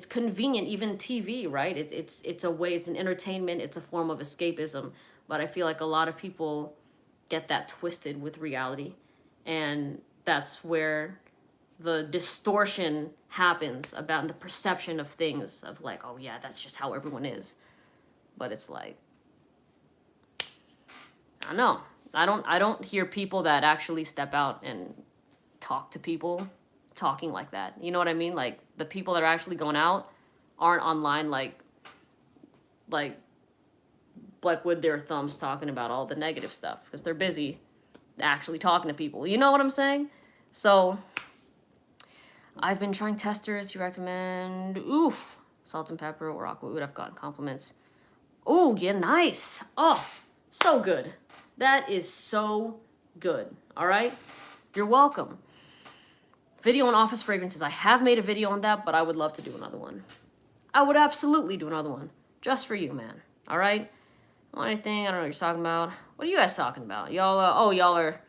convenient. Even TV, right? It's a way. It's an entertainment. It's a form of escapism. But I feel like a lot of people get that twisted with reality, and that's where the distortion happens about the perception of things, of like, oh yeah, that's just how everyone is. But it's like, I don't know. I don't hear people that actually step out and talk to people talking like that. You know what I mean? Like the people that are actually going out aren't online like with their thumbs talking about all the negative stuff, because they're busy actually talking to people. You know what I'm saying? So I've been trying testers. You recommend? Oof. Salt and pepper or aquawood. I've gotten compliments. Oh, yeah, nice. Oh, so good. That is so good. All right? You're welcome. Video on office fragrances. I have made a video on that, but I would love to do another one. I would absolutely do another one. Just for you, man. All right? Anything? I don't know what you're talking about. What are you guys talking about? Y'all, y'all are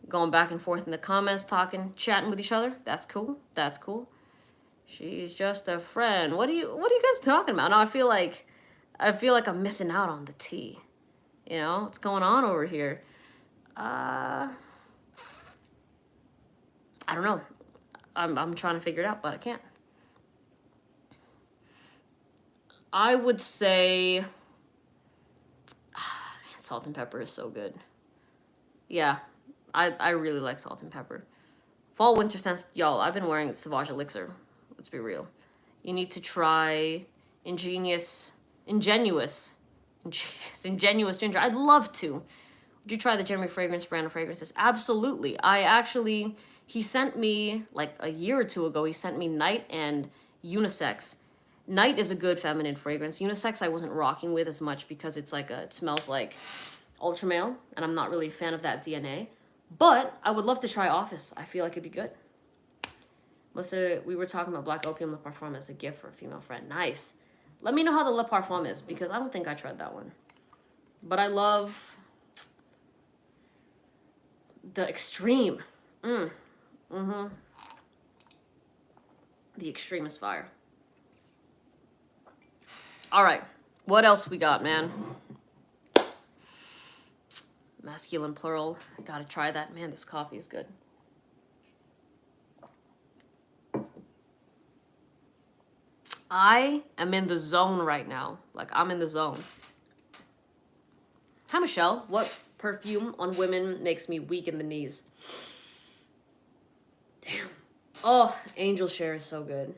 going back and forth in the comments, talking, chatting with each other. That's cool. That's cool. She's just a friend. What are you guys talking about? No, I feel like I'm missing out on the tea. You know, what's going on over here? I don't know. I'm trying to figure it out, but I can't. I would say, man, salt and pepper is so good. Yeah, I really like salt and pepper. Fall winter scents, y'all. I've been wearing Sauvage Elixir. Let's be real. You need to try ingenuous ginger. I'd love to. Would you try the Jeremy Fragrance brand of fragrances? Absolutely. He sent me, like a year or two ago, he sent me Night and Unisex. Night is a good feminine fragrance. Unisex I wasn't rocking with as much because it's like it smells like ultra male, and I'm not really a fan of that DNA. But I would love to try Office. I feel like it'd be good. Melissa, we were talking about Black Opium Le Parfum as a gift for a female friend. Nice. Let me know how the Le Parfum is, because I don't think I tried that one. But I love the Extreme. The Extreme is fire. All right. What else we got, man? Masculine plural. Gotta try that. Man, this coffee is good. I am in the zone right now. Like, I'm in the zone. Hi, Michelle. What perfume on women makes me weak in the knees? Damn. Oh, Angel Share is so good.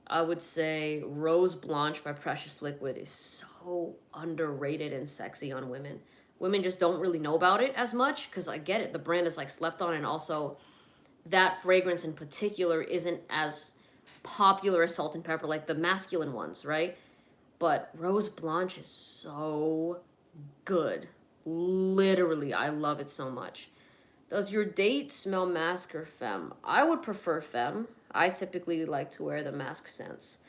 I would say Rose Blanche by Precious Liquid is so underrated and sexy on women. Women just don't really know about it as much, because I get it. The brand is like slept on, and also that fragrance in particular isn't as popular as Salt and Pepper, like the masculine ones, right? But Rose Blanche is so good. Literally, I love it so much. Does your date smell mask or femme? I would prefer femme. I typically like to wear the mask scents.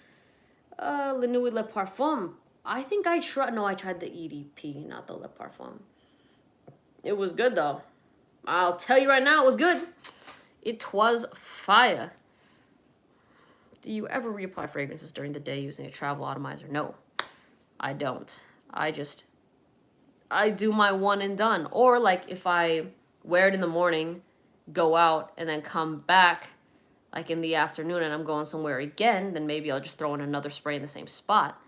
Le Nuit Le Parfum. I think I tried the EDP, not the Le Parfum. It was good though. I'll tell you right now, it was good. It was fire. Do you ever reapply fragrances during the day using a travel atomizer? No, I don't. I do my one and done. Or like if I wear it in the morning, go out, and then come back like in the afternoon and I'm going somewhere again, then maybe I'll just throw in another spray in the same spot,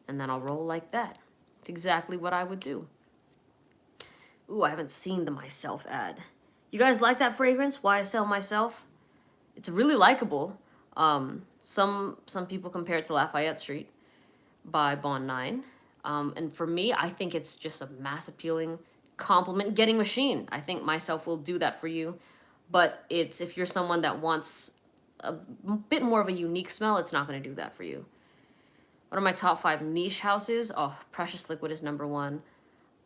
and then I'll roll like that. It's exactly what I would do. Ooh, I haven't seen the Myself ad. You guys like that fragrance? YSL Myself? It's really likable. Some people compare it to Lafayette Street by Bond 9. And for me, I think it's just a mass appealing compliment getting machine. I think Myself will do that for you. But it's if you're someone that wants a bit more of a unique smell, it's not going to do that for you. What are my top 5 niche houses? Oh, Precious Liquid is number 1.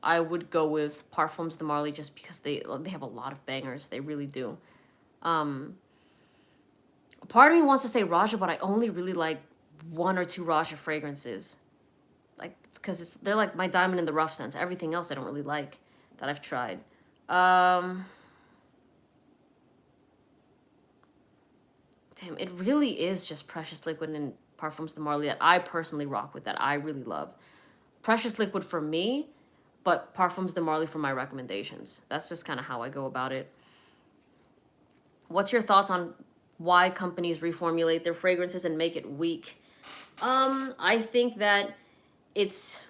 I would go with Parfums de Marly just because they have a lot of bangers. They really do. Part of me wants to say Raja, but I only really like 1 or 2 Raja fragrances. Like, it's because they're like my diamond in the rough sense. Everything else I don't really like that I've tried. Damn, it really is just Precious Liquid and Parfums de Marly that I personally rock with, that I really love. Precious Liquid for me, but Parfums de Marly for my recommendations. That's just kind of how I go about it. What's your thoughts on why companies reformulate their fragrances and make it weak? I think that it's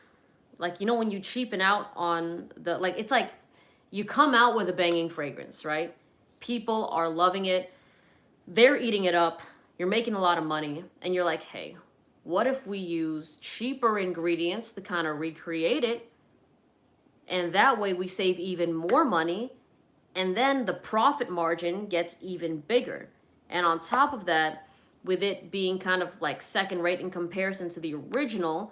like, when you cheapen out on the, like, it's like you come out with a banging fragrance, right? People are loving it. They're eating it up. You're making a lot of money. And you're like, hey, what if we use cheaper ingredients to kind of recreate it? And that way we save even more money. And then the profit margin gets even bigger. And on top of that, with it being kind of like second rate in comparison to the original,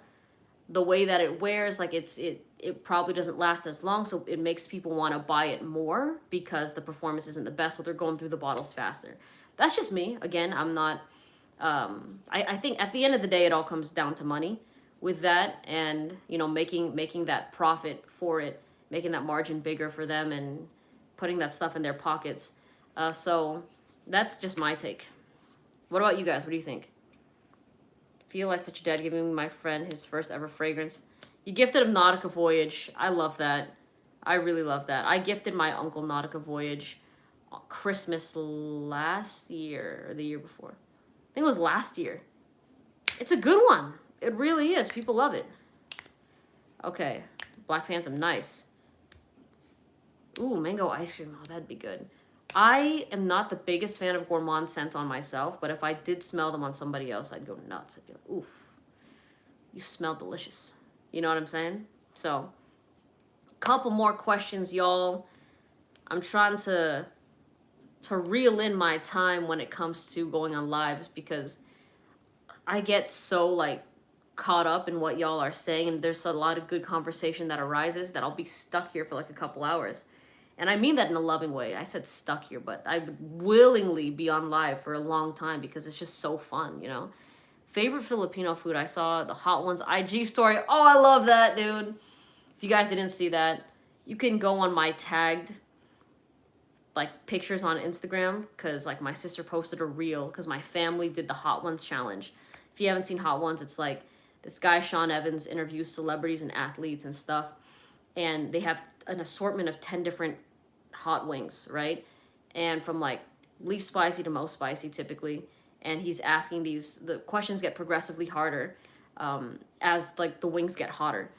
the way that it wears, like it probably doesn't last as long, so it makes people want to buy it more because the performance isn't the best, so they're going through the bottles faster. That's just me. Again, I'm not. I think at the end of the day, it all comes down to money with that, and making that profit for it, making that margin bigger for them, and putting that stuff in their pockets. So that's just my take. What about you guys? What do you think? Feel like such a dad giving my friend his first ever fragrance. You gifted him Nautica Voyage. I love that. I really love that. I gifted my uncle Nautica Voyage on Christmas last year or the year before. I think it was last year. It's a good one. It really is. People love it. Okay. Black Phantom. Nice. Ooh, mango ice cream. Oh, that'd be good. I am not the biggest fan of gourmand scents on myself, but if I did smell them on somebody else, I'd go nuts. I'd be like, oof, you smell delicious. You know what I'm saying? So, couple more questions, y'all. I'm trying to reel in my time when it comes to going on lives because I get so like caught up in what y'all are saying, and there's a lot of good conversation that arises that I'll be stuck here for like a couple hours. And I mean that in a loving way. I said stuck here, but I would willingly be on live for a long time because it's just so fun, Favorite Filipino food? I saw the Hot Ones IG story. Oh, I love that, dude. If you guys didn't see that, you can go on my tagged like pictures on Instagram because like my sister posted a reel because my family did the Hot Ones challenge. If you haven't seen Hot Ones, it's like this guy, Sean Evans, interviews celebrities and athletes and stuff. And they have an assortment of 10 different hot wings, right? And from like least spicy to most spicy typically. And he's asking the questions get progressively harder as like the wings get hotter.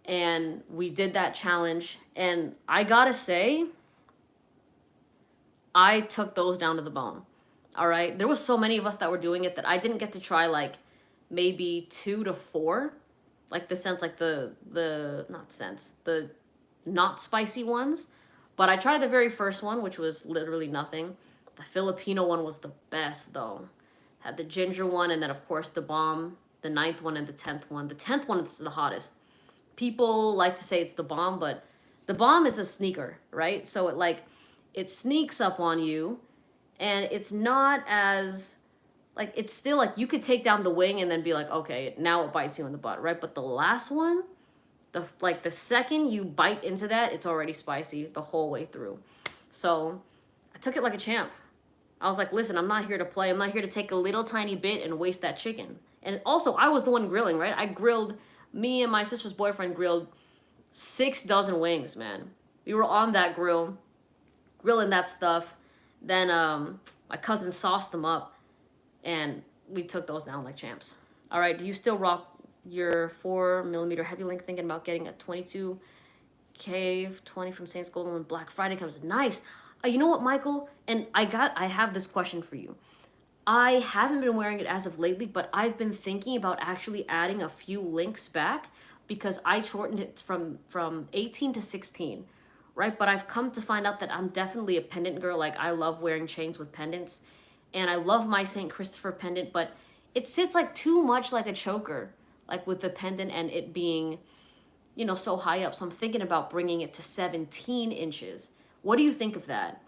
And we did that challenge. And I gotta say, I took those down to the bone. All right. There was so many of us that were doing it that I didn't get to try like maybe 2 to 4. Like the sense, like the not spicy ones. But I tried the very first one, which was literally nothing. The Filipino one was the best, though. Had the ginger one, and then, of course, the bomb, the 9th one, and the 10th one. The 10th one is the hottest. People like to say it's the bomb, but the bomb is a sneaker, right? So it sneaks up on you, and it's not as, like, it's still, like, you could take down the wing and then be like, okay, now it bites you in the butt, right? But the last one, the second you bite into that, it's already spicy the whole way through. So I took it like a champ. I was like, listen, I'm not here to play. I'm not here to take a little tiny bit and waste that chicken. And also, I was the one grilling, right? Me and my sister's boyfriend grilled 6 dozen wings, man. We were on that grill, grilling that stuff. Then my cousin sauced them up, and we took those down like champs. All right, do you still rock your 4mm heavy link, thinking about getting a 22 Cave 20 from Saints Golden when Black Friday comes. Nice. You know what, Michael? And I have this question for you. I haven't been wearing it as of lately, but I've been thinking about actually adding a few links back because I shortened it from 18 to 16, right? But I've come to find out that I'm definitely a pendant girl. Like, I love wearing chains with pendants, and I love my St. Christopher pendant, but it sits like too much like a choker, like with the pendant and it being, you know, so high up. So I'm thinking about bringing it to 17 inches. What do you think of that?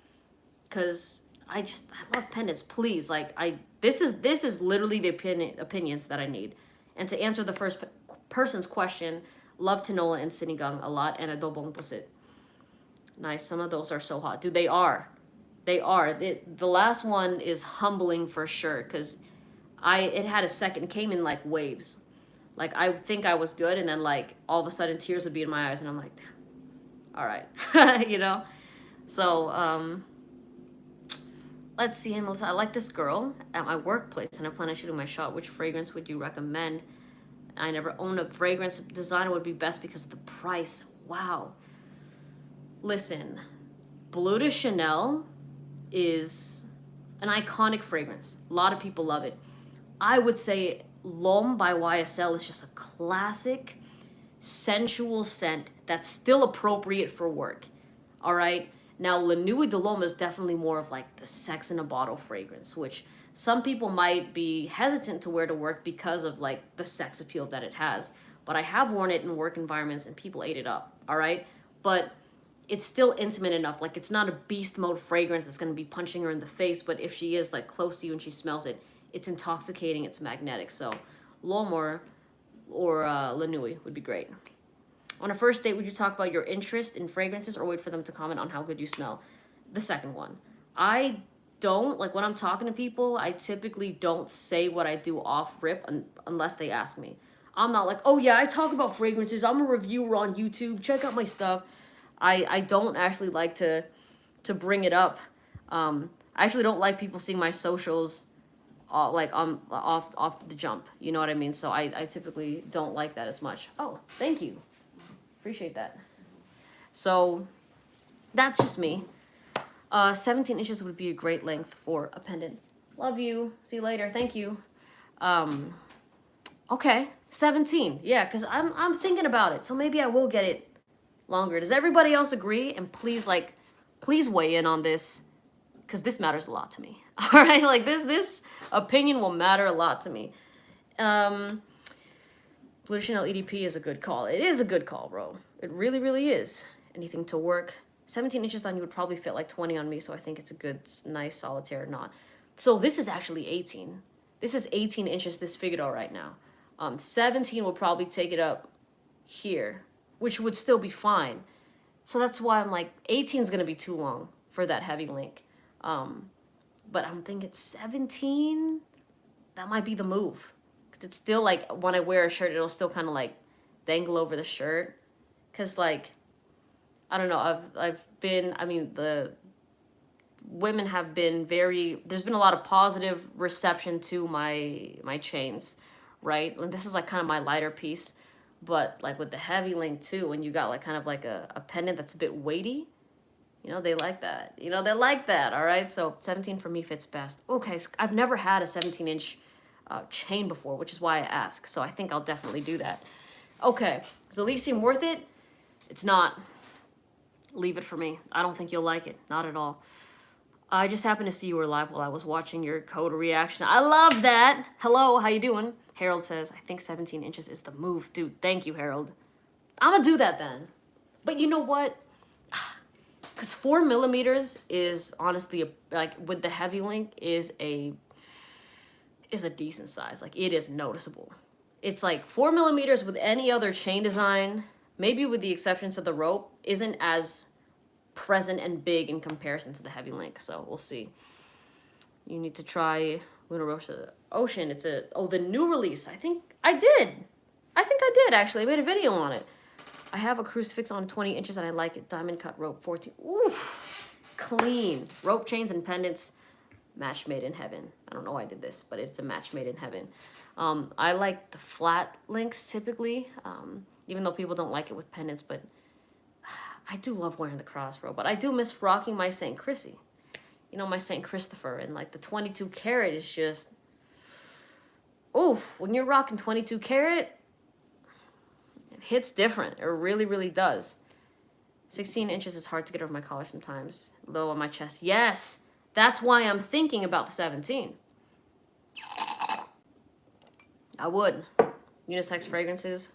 Because I love pendants. Please, like, this is literally the opinions that I need. And to answer the first person's question, love Tinola and Sinigang a lot, and Adobong Pusit. Nice. Some of those are so hot. Dude, they are. They are. The last one is humbling for sure, because it had a second, came in like waves. Like, I think I was good, and then like all of a sudden tears would be in my eyes, and I'm like, damn, all right. You know? So, let's see, Melissa. I like this girl at my workplace, and I plan on shooting my shot. Which fragrance would you recommend? I never owned a fragrance. Designer would be best because of the price. Wow. Listen, Bleu de Chanel is an iconic fragrance. A lot of people love it. I would say L'Homme by YSL is just a classic, sensual scent that's still appropriate for work. All right? Now, La Nuit de L'Homme is definitely more of like the sex in a bottle fragrance, which some people might be hesitant to wear to work because of like the sex appeal that it has. But I have worn it in work environments and people ate it up, all right? But it's still intimate enough. Like, it's not a beast mode fragrance that's going to be punching her in the face, but if she is like close to you and she smells it, it's intoxicating, it's magnetic. So L'Homme or La Nuit would be great. On a first date, would you talk about your interest in fragrances or wait for them to comment on how good you smell? The second one. I don't, like, when I'm talking to people, I typically don't say what I do off rip unless they ask me. I'm not like, oh yeah, I talk about fragrances. I'm a reviewer on YouTube. Check out my stuff. I don't actually like to bring it up. I actually don't like people seeing my socials like off the jump. You know what I mean? So I typically don't like that as much. Oh, thank you. Appreciate that. So that's just me. 17 inches would be a great length for a pendant. Love you. See you later. Thank you. Okay, 17. Yeah, because I'm thinking about it. So maybe I will get it longer. Does everybody else agree? And please weigh in on this, because this matters a lot to me. All right, like this opinion will matter a lot to me. Bleu Chanel EDP is a good call. It is a good call, bro. It really, really is. Anything to work. 17 inches on you would probably fit like 20 on me, so I think it's a good, nice solitaire knot. So this is actually 18. This is 18 inches, this Figaro right now. 17 will probably take it up here, which would still be fine. So that's why I'm like, 18 is going to be too long for that heavy link. But I'm thinking 17, that might be the move. Cause it's still like, when I wear a shirt, it'll still kind of like dangle over the shirt. Cause like, I don't know, I've been, I mean, the women have been there's been a lot of positive reception to my chains, right? And this is like kind of my lighter piece, but like with the heavy link too, when you got like kind of like a pendant that's a bit weighty, you know, they like that. You know, they like that, all right? So 17 for me fits best. Okay, so I've never had a 17-inch chain before, which is why I ask. So I think I'll definitely do that. Okay, is Elysium worth it? It's not. Leave it for me. I don't think you'll like it. Not at all. I just happened to see you were live while I was watching your code reaction. I love that. Hello, how you doing? Harold says, I think 17 inches is the move. Dude, thank you, Harold. I'm gonna do that then. But you know what? Because 4 millimeters is honestly, like with the heavy link, is a decent size. Like, it is noticeable. It's like 4 millimeters with any other chain design, maybe with the exceptions of the rope, isn't as present and big in comparison to the heavy link. So we'll see. You need to try Luna Rosa Ocean. It's the new release. I think I did actually. I made a video on it. I have a crucifix on 20 inches and I like it. Diamond cut rope 14. Ooh, clean. Rope chains and pendants. Match made in heaven. I don't know why I did this, but it's a match made in heaven. I like the flat links typically, even though people don't like it with pendants, but I do love wearing the cross, bro, but I do miss rocking my St. Chrissy. You know, my St. Christopher, and like the 22 karat is just, oof, when you're rocking 22 karat, it hits different. It really, really does. 16 inches is hard to get over my collar sometimes. Low on my chest. Yes, that's why I'm thinking about the 17. I would. Unisex fragrances.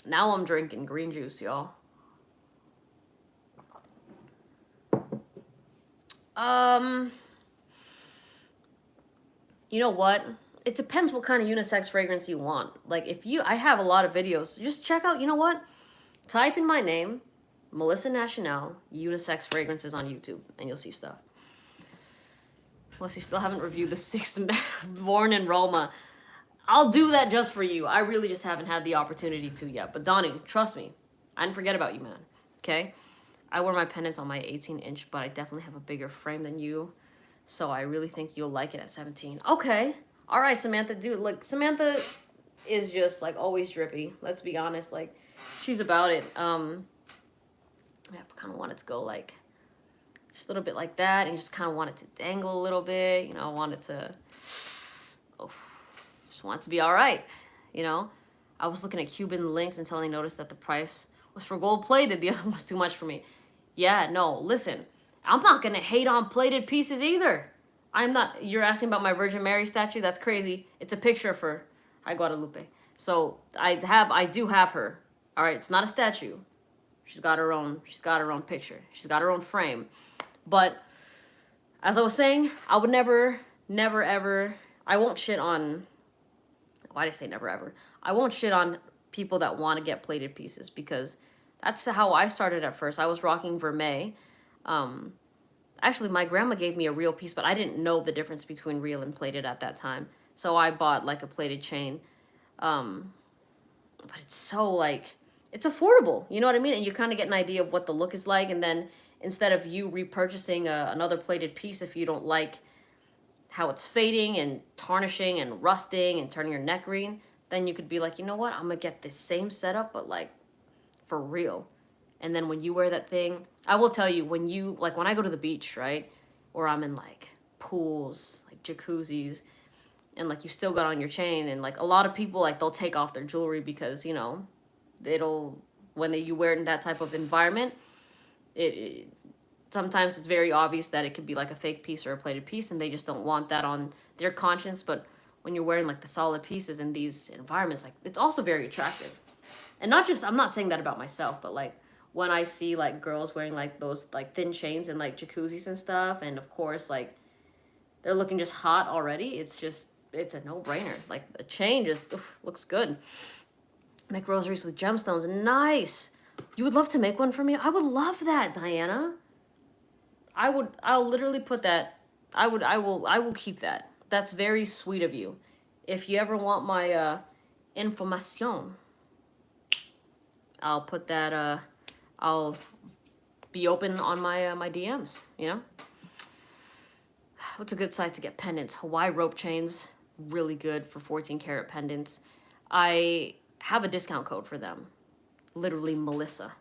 Now I'm drinking green juice, y'all. You know what? It depends what kind of unisex fragrance you want. Like I have a lot of videos. Just check out, you know what? Type in my name, Melissa Nacional, unisex fragrances on YouTube, and you'll see stuff. Unless you still haven't reviewed the 6 Born in Roma. I'll do that just for you. I really just haven't had the opportunity to yet. But Donnie, trust me, I didn't forget about you, man. Okay? I wear my pendants on my 18-inch, but I definitely have a bigger frame than you. So I really think you'll like it at 17. Okay. All right, Samantha, dude. Like, Samantha is just, like, always drippy. Let's be honest. Like, she's about it. I kind of want it to go, like, just a little bit like that. And just kind of want it to dangle a little bit. You know, I want it to... Oh, just want it to be all right. You know? I was looking at Cuban links until I noticed that the price was for gold-plated. The other one was too much for me. Yeah, no, listen. I'm not going to hate on plated pieces either. I'm not... You're asking about my Virgin Mary statue? That's crazy. It's a picture of her. Hi, Guadalupe. So, I do have her. All right, it's not a statue. She's got her own picture. She's got her own frame. But, as I was saying, I would never, ever... I won't shit on... Why did I say never, ever? I won't shit on people that want to get plated pieces because that's how I started at first. I was rocking vermeil. Actually, my grandma gave me a real piece, but I didn't know the difference between real and plated at that time. So I bought like a plated chain. But it's so like, it's affordable. You know what I mean? And you kind of get an idea of what the look is like. And then instead of you repurchasing another plated piece, if you don't like how it's fading and tarnishing and rusting and turning your neck green, then you could be like, you know what? I'm going to get this same setup, but like for real. And then when you wear that thing, I will tell you, when I go to the beach, right? Or I'm in like pools, like jacuzzis, and like you still got on your chain, and like a lot of people, like they'll take off their jewelry because, you know, you wear it in that type of environment, sometimes it's very obvious that it could be like a fake piece or a plated piece, and they just don't want that on their conscience. But when you're wearing like the solid pieces in these environments, like it's also very attractive. And I'm not saying that about myself, but like when I see like girls wearing like those like thin chains and like jacuzzis and stuff, and of course like they're looking just hot already, it's a no-brainer. Like the chain just looks good. Make rosaries with gemstones. Nice. You would love to make one for me? I would love that, Diana. I'll literally put that. I will keep that. That's very sweet of you. If you ever want my information, I'll put that, I'll be open on my DMs, you know? What's a good site to get pendants? Hawaii rope chains, really good for 14 karat pendants. I have a discount code for them. Literally Melissa,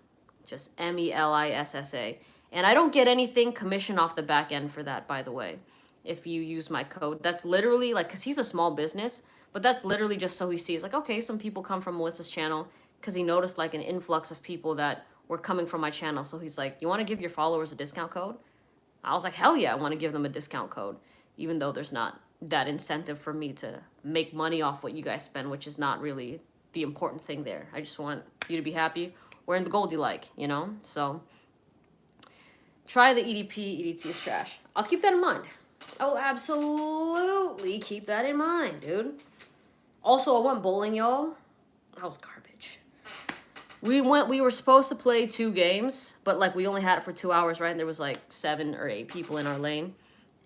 just MELISSA. And I don't get anything commission off the back end for that, by the way. If you use my code, that's literally like, cause he's a small business, but that's literally just so he sees like, okay, some people come from Melissa's channel, cause he noticed like an influx of people that were coming from my channel. So he's like, you want to give your followers a discount code? I was like, hell yeah, I want to give them a discount code, even though there's not that incentive for me to make money off what you guys spend, which is not really the important thing there. I just want you to be happy wearing the gold you like, you know? So try the EDP. EDT is trash. I'll keep that in mind. I will absolutely keep that in mind, dude. Also, I went bowling, y'all. That was garbage. We were supposed to play 2 games, but like we only had it for 2 hours, right? And there was like 7 or 8 people in our lane.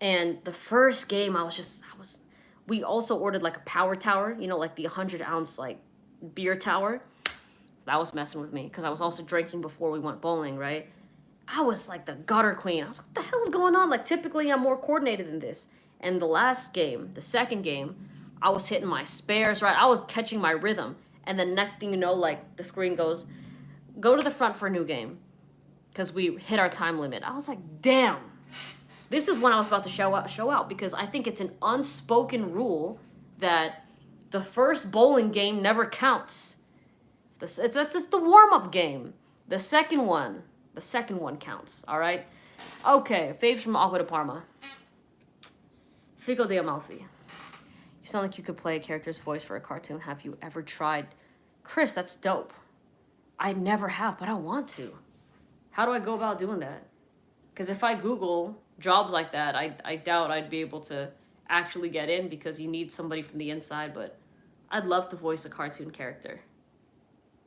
And the first game, we also ordered like a power tower, you know, like the 100-ounce like beer tower. That was messing with me because I was also drinking before we went bowling, right? I was like the gutter queen. I was like, what the hell's going on? Like typically I'm more coordinated than this. And the second game, I was hitting my spares, right? I was catching my rhythm. And then next thing you know, like the screen goes, go to the front for a new game. Because we hit our time limit. I was like, damn. This is when I was about to show out because I think it's an unspoken rule that the first bowling game never counts. It's the warm-up game. The second one counts, all right? Okay, faves from Aqua de Parma. Fico de Amalfi. You sound like you could play a character's voice for a cartoon. Have you ever tried? Chris, that's dope. I never have, but I want to. How do I go about doing that? Because if I Google jobs like that, I doubt I'd be able to actually get in because you need somebody from the inside, but I'd love to voice a cartoon character.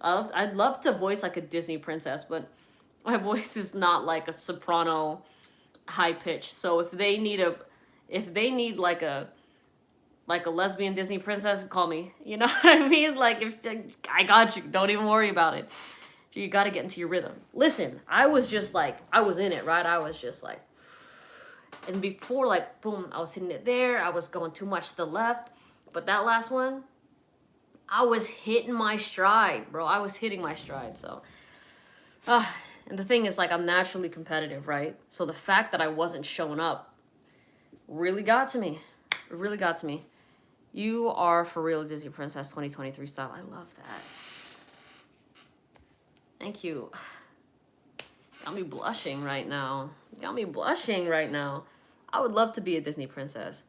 I'd love to voice like a Disney princess, but my voice is not like a soprano high pitch. So if they need like a lesbian Disney princess, call me. You know what I mean? Like, if I got you, don't even worry about it. You got to get into your rhythm. Listen, I was just like, I was in it, right? I was just like, and before, like, boom, I was hitting it there. I was going too much to the left. But that last one, I was hitting my stride, bro. I was hitting my stride, so. And the thing is, like, I'm naturally competitive, right? So the fact that I wasn't showing up really got to me. It really got to me. You are for real Disney Princess 2023 style. I love that. Thank you. Got me blushing right now. Got me blushing right now. I would love to be a Disney princess.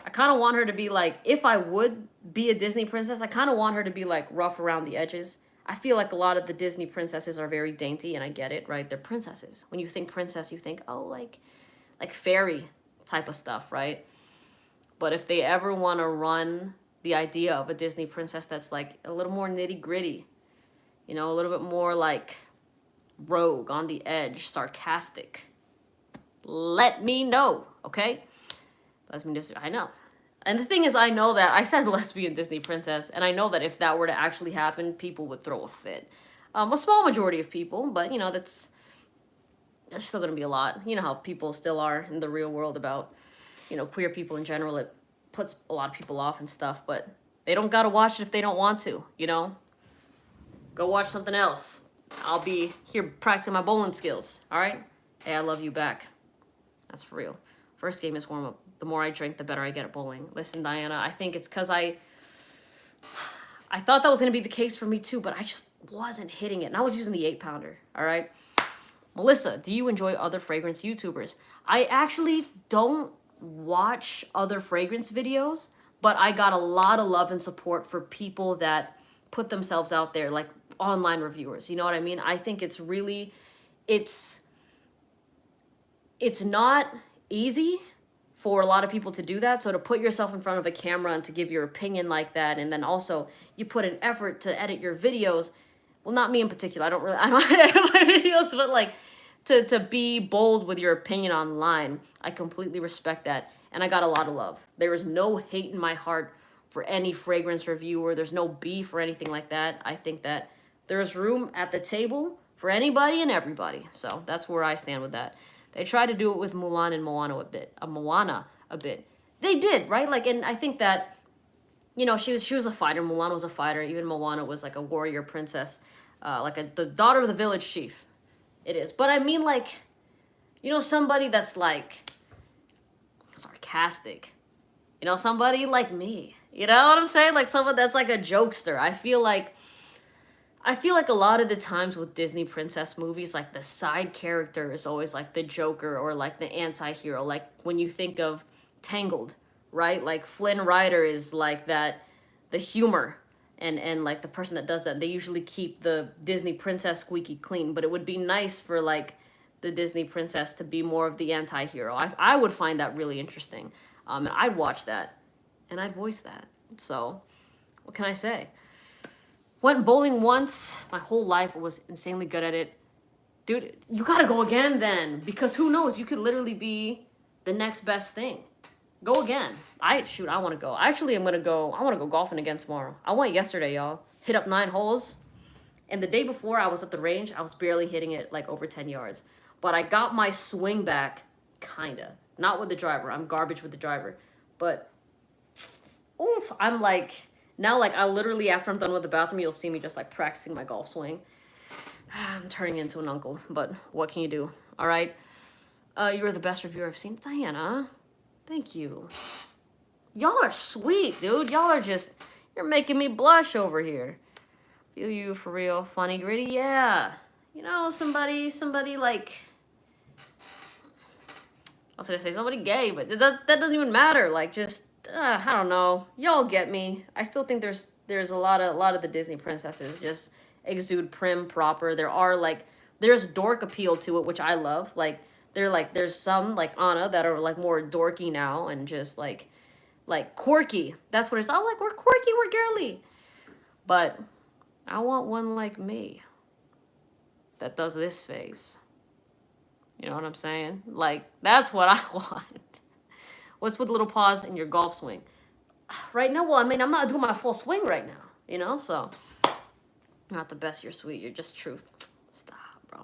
I kind of want her to be like, if I would be a Disney princess, I kind of want her to be like rough around the edges. I feel like a lot of the Disney princesses are very dainty, and I get it, right? They're princesses. When you think princess, you think, oh, like fairy type of stuff, right? But if they ever want to run the idea of a Disney princess that's like a little more nitty gritty, you know, a little bit more like rogue, on the edge, sarcastic, let me know, okay? I know. And the thing is, I know that I said lesbian Disney princess, and I know that if that were to actually happen, people would throw a fit. A small majority of people, but, you know, there's still going to be a lot. You know how people still are in the real world about, you know, queer people in general. It puts a lot of people off and stuff, but they don't got to watch it if they don't want to, you know? Go watch something else. I'll be here practicing my bowling skills, all right? Hey, I love you back. That's for real. First game is warm-up. The more I drink, the better I get at bowling. Listen, Diana, I think it's because I thought that was going to be the case for me too, but I just wasn't hitting it. And I was using the 8-pounder, all right? Melissa, do you enjoy other fragrance YouTubers? I actually don't watch other fragrance videos, but I got a lot of love and support for people that put themselves out there, like online reviewers. You know what I mean? I think it's really, it's not easy for a lot of people to do that. So to put yourself in front of a camera and to give your opinion like that, and then also you put an effort to edit your videos. Well, not me in particular. I don't edit my videos, but like to be bold with your opinion online. I completely respect that. And I got a lot of love. There is no hate in my heart for any fragrance reviewer. There's no beef or anything like that. I think that there's room at the table for anybody and everybody. So that's where I stand with that. They tried to do it with Mulan and Moana a bit. They did, right? Like, and I think that, you know, she was a fighter. Mulan was a fighter. Even Moana was like a warrior princess, the daughter of the village chief. It is. But I mean, like, you know, somebody that's like sarcastic. You know, somebody like me. You know what I'm saying? Like someone that's like a jokester. I feel like a lot of the times with Disney princess movies, like the side character is always like the Joker or like the anti-hero. Like when you think of Tangled, right? Like Flynn Rider is like that, the humor and like the person that does that. They usually keep the Disney princess squeaky clean, but it would be nice for like the Disney princess to be more of the anti-hero. I would find that really interesting. And I'd watch that and I'd voice that. So what can I say? Went bowling once. My whole life was insanely good at it. Dude, you gotta go again then. Because who knows? You could literally be the next best thing. Go again. I want to go. Actually, I want to go golfing again tomorrow. I went yesterday, y'all. Hit up 9 holes. And the day before I was at the range, I was barely hitting it like over 10 yards. But I got my swing back, kinda. Not with the driver. I'm garbage with the driver. But, oof, I'm like Now, like, I literally, after I'm done with the bathroom, you'll see me just, like, practicing my golf swing. I'm turning into an uncle, but what can you do? All right? You are the best reviewer I've seen. Diana, thank you. Y'all are sweet, dude. Y'all are just, you're making me blush over here. Feel you for real. Funny, gritty, yeah. You know, somebody like, I was gonna say somebody gay, but that doesn't even matter. Like, just, I don't know. Y'all get me. I still think there's a lot of the Disney princesses just exude prim, proper. There's dork appeal to it, which I love. Like, there's some, like Anna, that are, like, more dorky now and just, like quirky. That's what it's all like. We're quirky, we're girly. But I want one like me that does this face. You know what I'm saying? Like, that's what I want. What's with little pause in your golf swing? Right now, well, I mean, I'm not doing my full swing right now, you know? So, not the best, you're sweet, you're just truth. Stop, bro.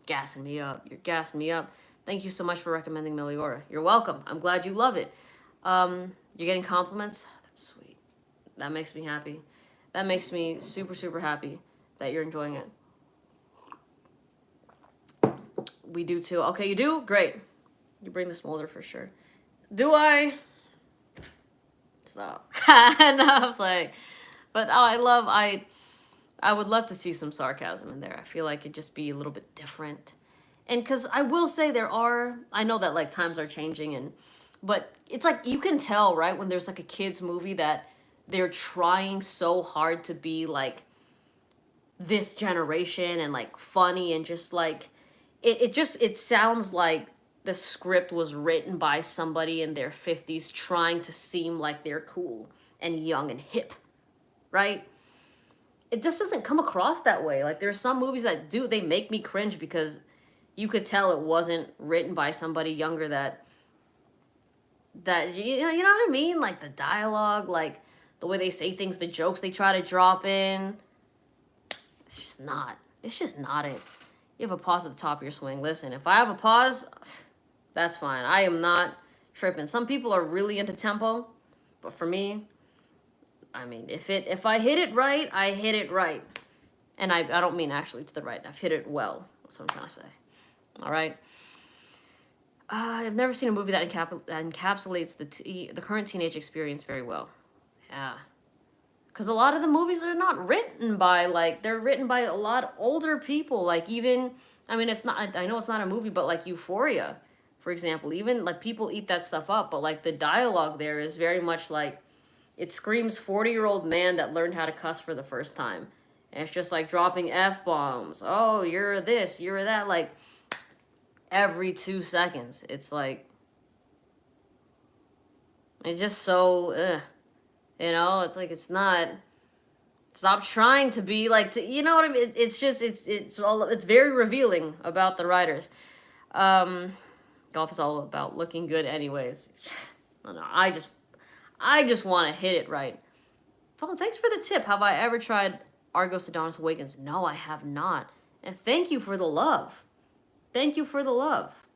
Gassing me up. You're gassing me up. Thank you so much for recommending Meliora. You're welcome. I'm glad you love it. You're getting compliments? That's sweet. That makes me happy. That makes me super, super happy that you're enjoying it. We do too. Okay, you do? Great. You bring the smolder for sure. Do I? Stop. No, I was like, but I would love to see some sarcasm in there. I feel like it'd just be a little bit different. And because I will say I know that, like, times are changing, but it's like, you can tell, right, when there's, like, a kid's movie that they're trying so hard to be, like, this generation and, like, funny and just, like, it sounds like the script was written by somebody in their 50s trying to seem like they're cool and young and hip, right? It just doesn't come across that way. Like, there's some movies that they make me cringe because you could tell it wasn't written by somebody younger that you know what I mean? Like, the dialogue, like, the way they say things, the jokes they try to drop in. It's just not it. You have a pause at the top of your swing. Listen, if I have a pause, that's fine. I am not tripping. Some people are really into tempo, but for me, I mean, if I hit it right, I hit it right. And I don't mean actually to the right. I've hit it well. That's what I'm trying to say. All right. I've never seen a movie that encapsulates the current teenage experience very well. Yeah. Because a lot of the movies are not written by, like, they're written by a lot older people. Like, even, I mean, it's not, I know it's not a movie, but, like, Euphoria, for example. Even, like, people eat that stuff up, but, like, the dialogue there is very much like, it screams 40-year-old man that learned how to cuss for the first time. And it's just, like, dropping F-bombs. Oh, you're this, you're that, like, every 2 seconds. It's like, it's just so, you know, it's like, it's not, stop trying to be like, you know what I mean? It's just, it's very revealing about the writers. Golf is all about looking good anyways. No, I just want to hit it right. Oh, thanks for the tip. Have I ever tried Argos Adonis Awakens? No, I have not. And thank you for the love. Thank you for the love.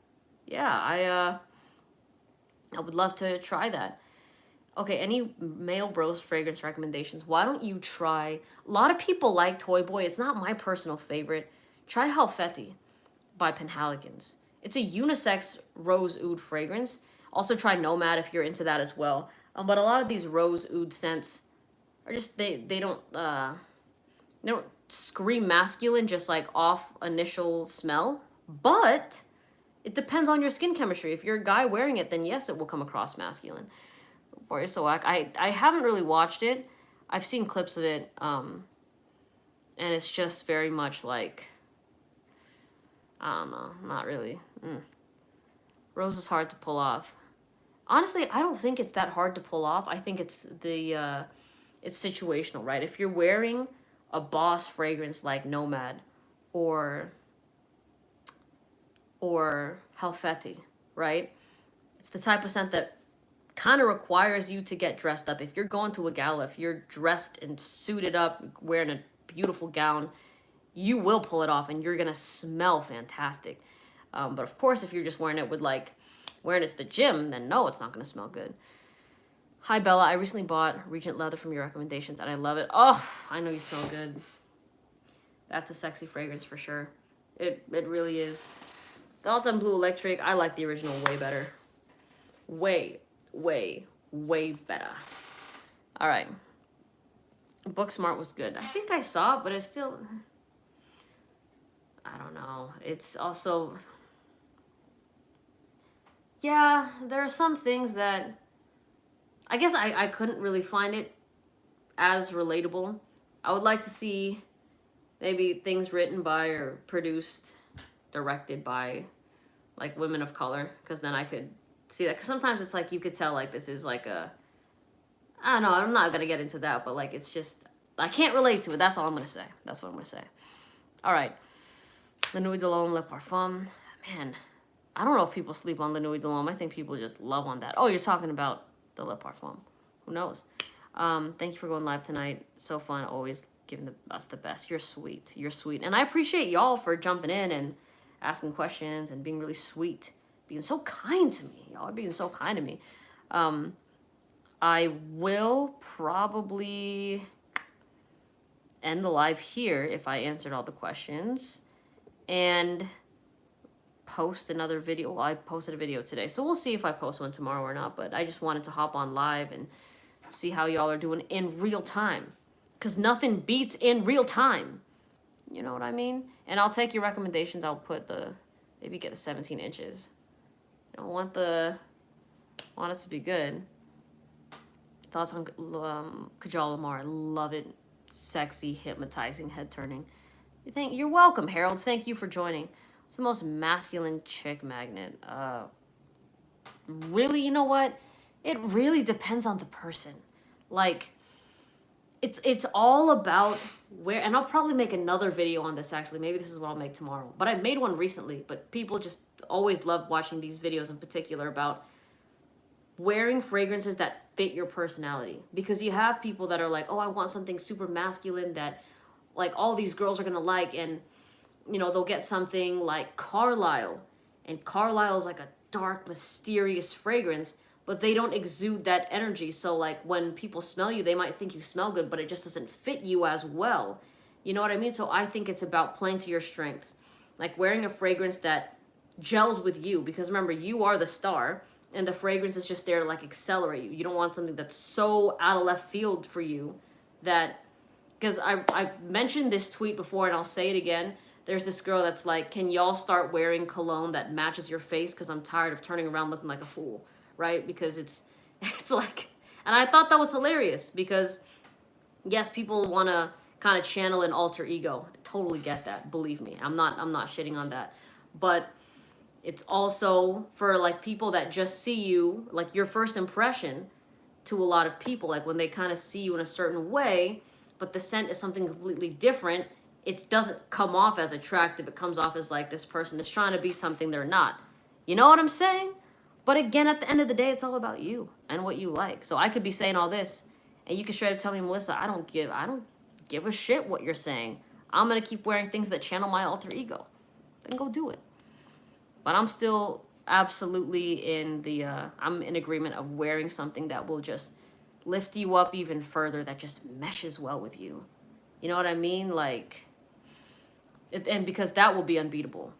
Yeah, I would love to try that. Okay, any male bros fragrance recommendations? Why don't you try, a lot of people like Toy Boy. It's not my personal favorite. Try Halfeti by Penhaligons. It's a unisex rose oud fragrance. Also try Nomad if you're into that as well. But a lot of these rose oud scents are just, they don't scream masculine just like off initial smell. But it depends on your skin chemistry. If you're a guy wearing it, then yes, it will come across masculine. For Soak, I haven't really watched it. I've seen clips of it, and it's just very much like, I don't know, not really. Rose is hard to pull off. Honestly, I don't think it's that hard to pull off. I think it's it's situational, right? If you're wearing a boss fragrance like Nomad or Halfeti, right? It's the type of scent that kind of requires you to get dressed up. If you're going to a gala, if you're dressed and suited up, wearing a beautiful gown, you will pull it off and you're gonna smell fantastic. But of course, if you're just wearing it with, like, wearing it to the gym, then no, it's not gonna smell good. Hi, Bella. I recently bought Regent Leather from your recommendations, and I love it. Oh, I know you smell good. That's a sexy fragrance for sure. It really is. God's on Blue Electric. I like the original way better. Way, way, way better. All right. Booksmart was good. I think I saw it, but it's still... I don't know. It's also... Yeah, there are some things that... I guess I couldn't really find it as relatable. I would like to see maybe things written by or produced, directed by, like, women of color, because then I could see that. Because sometimes it's like you could tell, like, this is like a... I don't know, I'm not going to get into that, but, like, it's just... I can't relate to it. That's all I'm going to say. That's what I'm going to say. All right. La Nuit de l'Homme, Le Parfum. Man, I don't know if people sleep on La Nuit de l'Homme. I think people just love on that. Oh, you're talking about the Le Parfum. Who knows? Thank you for going live tonight. So fun. Always giving us the best. You're sweet. You're sweet. And I appreciate y'all for jumping in and asking questions and being really sweet. Being so kind to me. Y'all are being so kind to me. I will probably end the live here if I answered all the questions. And post another video. Well, I posted a video today, so we'll see if I post one tomorrow or not, but I just wanted to hop on live and see how y'all are doing in real time, because nothing beats in real time. You know what I mean? And I'll take your recommendations. I'll put maybe get the 17 inches. I want it to be good. Thoughts on Kajal Lamar. I love it. Sexy, hypnotizing, head turning. You're welcome, Harold. Thank you for joining. It's the most masculine chick magnet. Really, you know what? It really depends on the person. Like, it's all about where, and I'll probably make another video on this actually. Maybe this is what I'll make tomorrow. But I made one recently, but people just always love watching these videos in particular about wearing fragrances that fit your personality. Because you have people that are like, oh, I want something super masculine that like all these girls are gonna like, and you know, they'll get something like Carlisle, and Carlisle is like a dark, mysterious fragrance, but they don't exude that energy. So like when people smell you, they might think you smell good, but it just doesn't fit you as well. You know what I mean? So I think it's about playing to your strengths, like wearing a fragrance that gels with you, because remember, you are the star, and the fragrance is just there to like accelerate you. You don't want something that's so out of left field for you that, because I mentioned this tweet before and I'll say it again. There's this girl that's like, can y'all start wearing cologne that matches your face? Because I'm tired of turning around looking like a fool, right? Because it's like, and I thought that was hilarious because, yes, people want to kind of channel an alter ego. I totally get that. Believe me, I'm not shitting on that. But it's also for like people that just see you, like your first impression to a lot of people, like when they kind of see you in a certain way, but the scent is something completely different, it doesn't come off as attractive. It comes off as like this person is trying to be something they're not. You know what I'm saying? But again, at the end of the day, it's all about you and what you like. So I could be saying all this, and you can straight up tell me, Melissa, I don't give a shit what you're saying. I'm gonna keep wearing things that channel my alter ego. Then go do it. But I'm still absolutely I'm in agreement of wearing something that will just lift you up even further, that just meshes well with you. You know what I mean? Like, and because that will be unbeatable.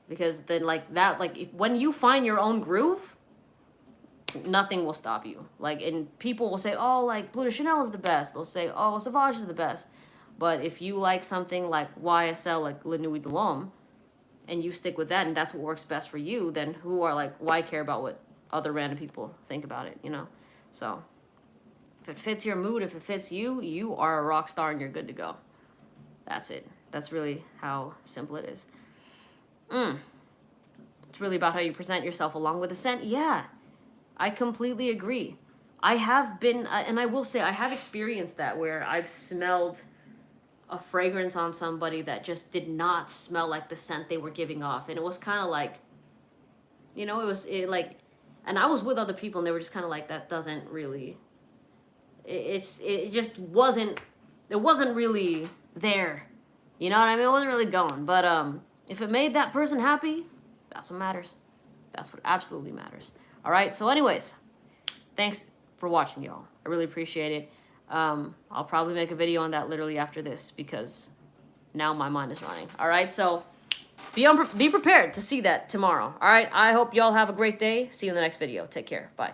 Because then like that, like when you find your own groove, nothing will stop you. Like, and people will say, oh, like Bleu de Chanel is the best. They'll say, oh, Sauvage is the best. But if you like something like YSL, like La Nuit de l'Homme, and you stick with that, and that's what works best for you, then why care about what other random people think about it, you know? So if it fits your mood, if it fits you, you are a rock star and you're good to go. That's it. That's really how simple it is. It's really about how you present yourself along with the scent. Yeah, I completely agree. I have been, and I will say, I have experienced that where I've smelled a fragrance on somebody that just did not smell like the scent they were giving off. And it was kind of like, you know, and I was with other people and they were just kind of like, that doesn't really, it just wasn't, it wasn't really there. You know what I mean? It wasn't really going. But if it made that person happy, that's what matters. That's what absolutely matters. All right. So anyways, thanks for watching, y'all. I really appreciate it. I'll probably make a video on that literally after this because now my mind is running. All right, so be prepared to see that tomorrow. All right, I hope y'all have a great day. See you in the next video. Take care. Bye.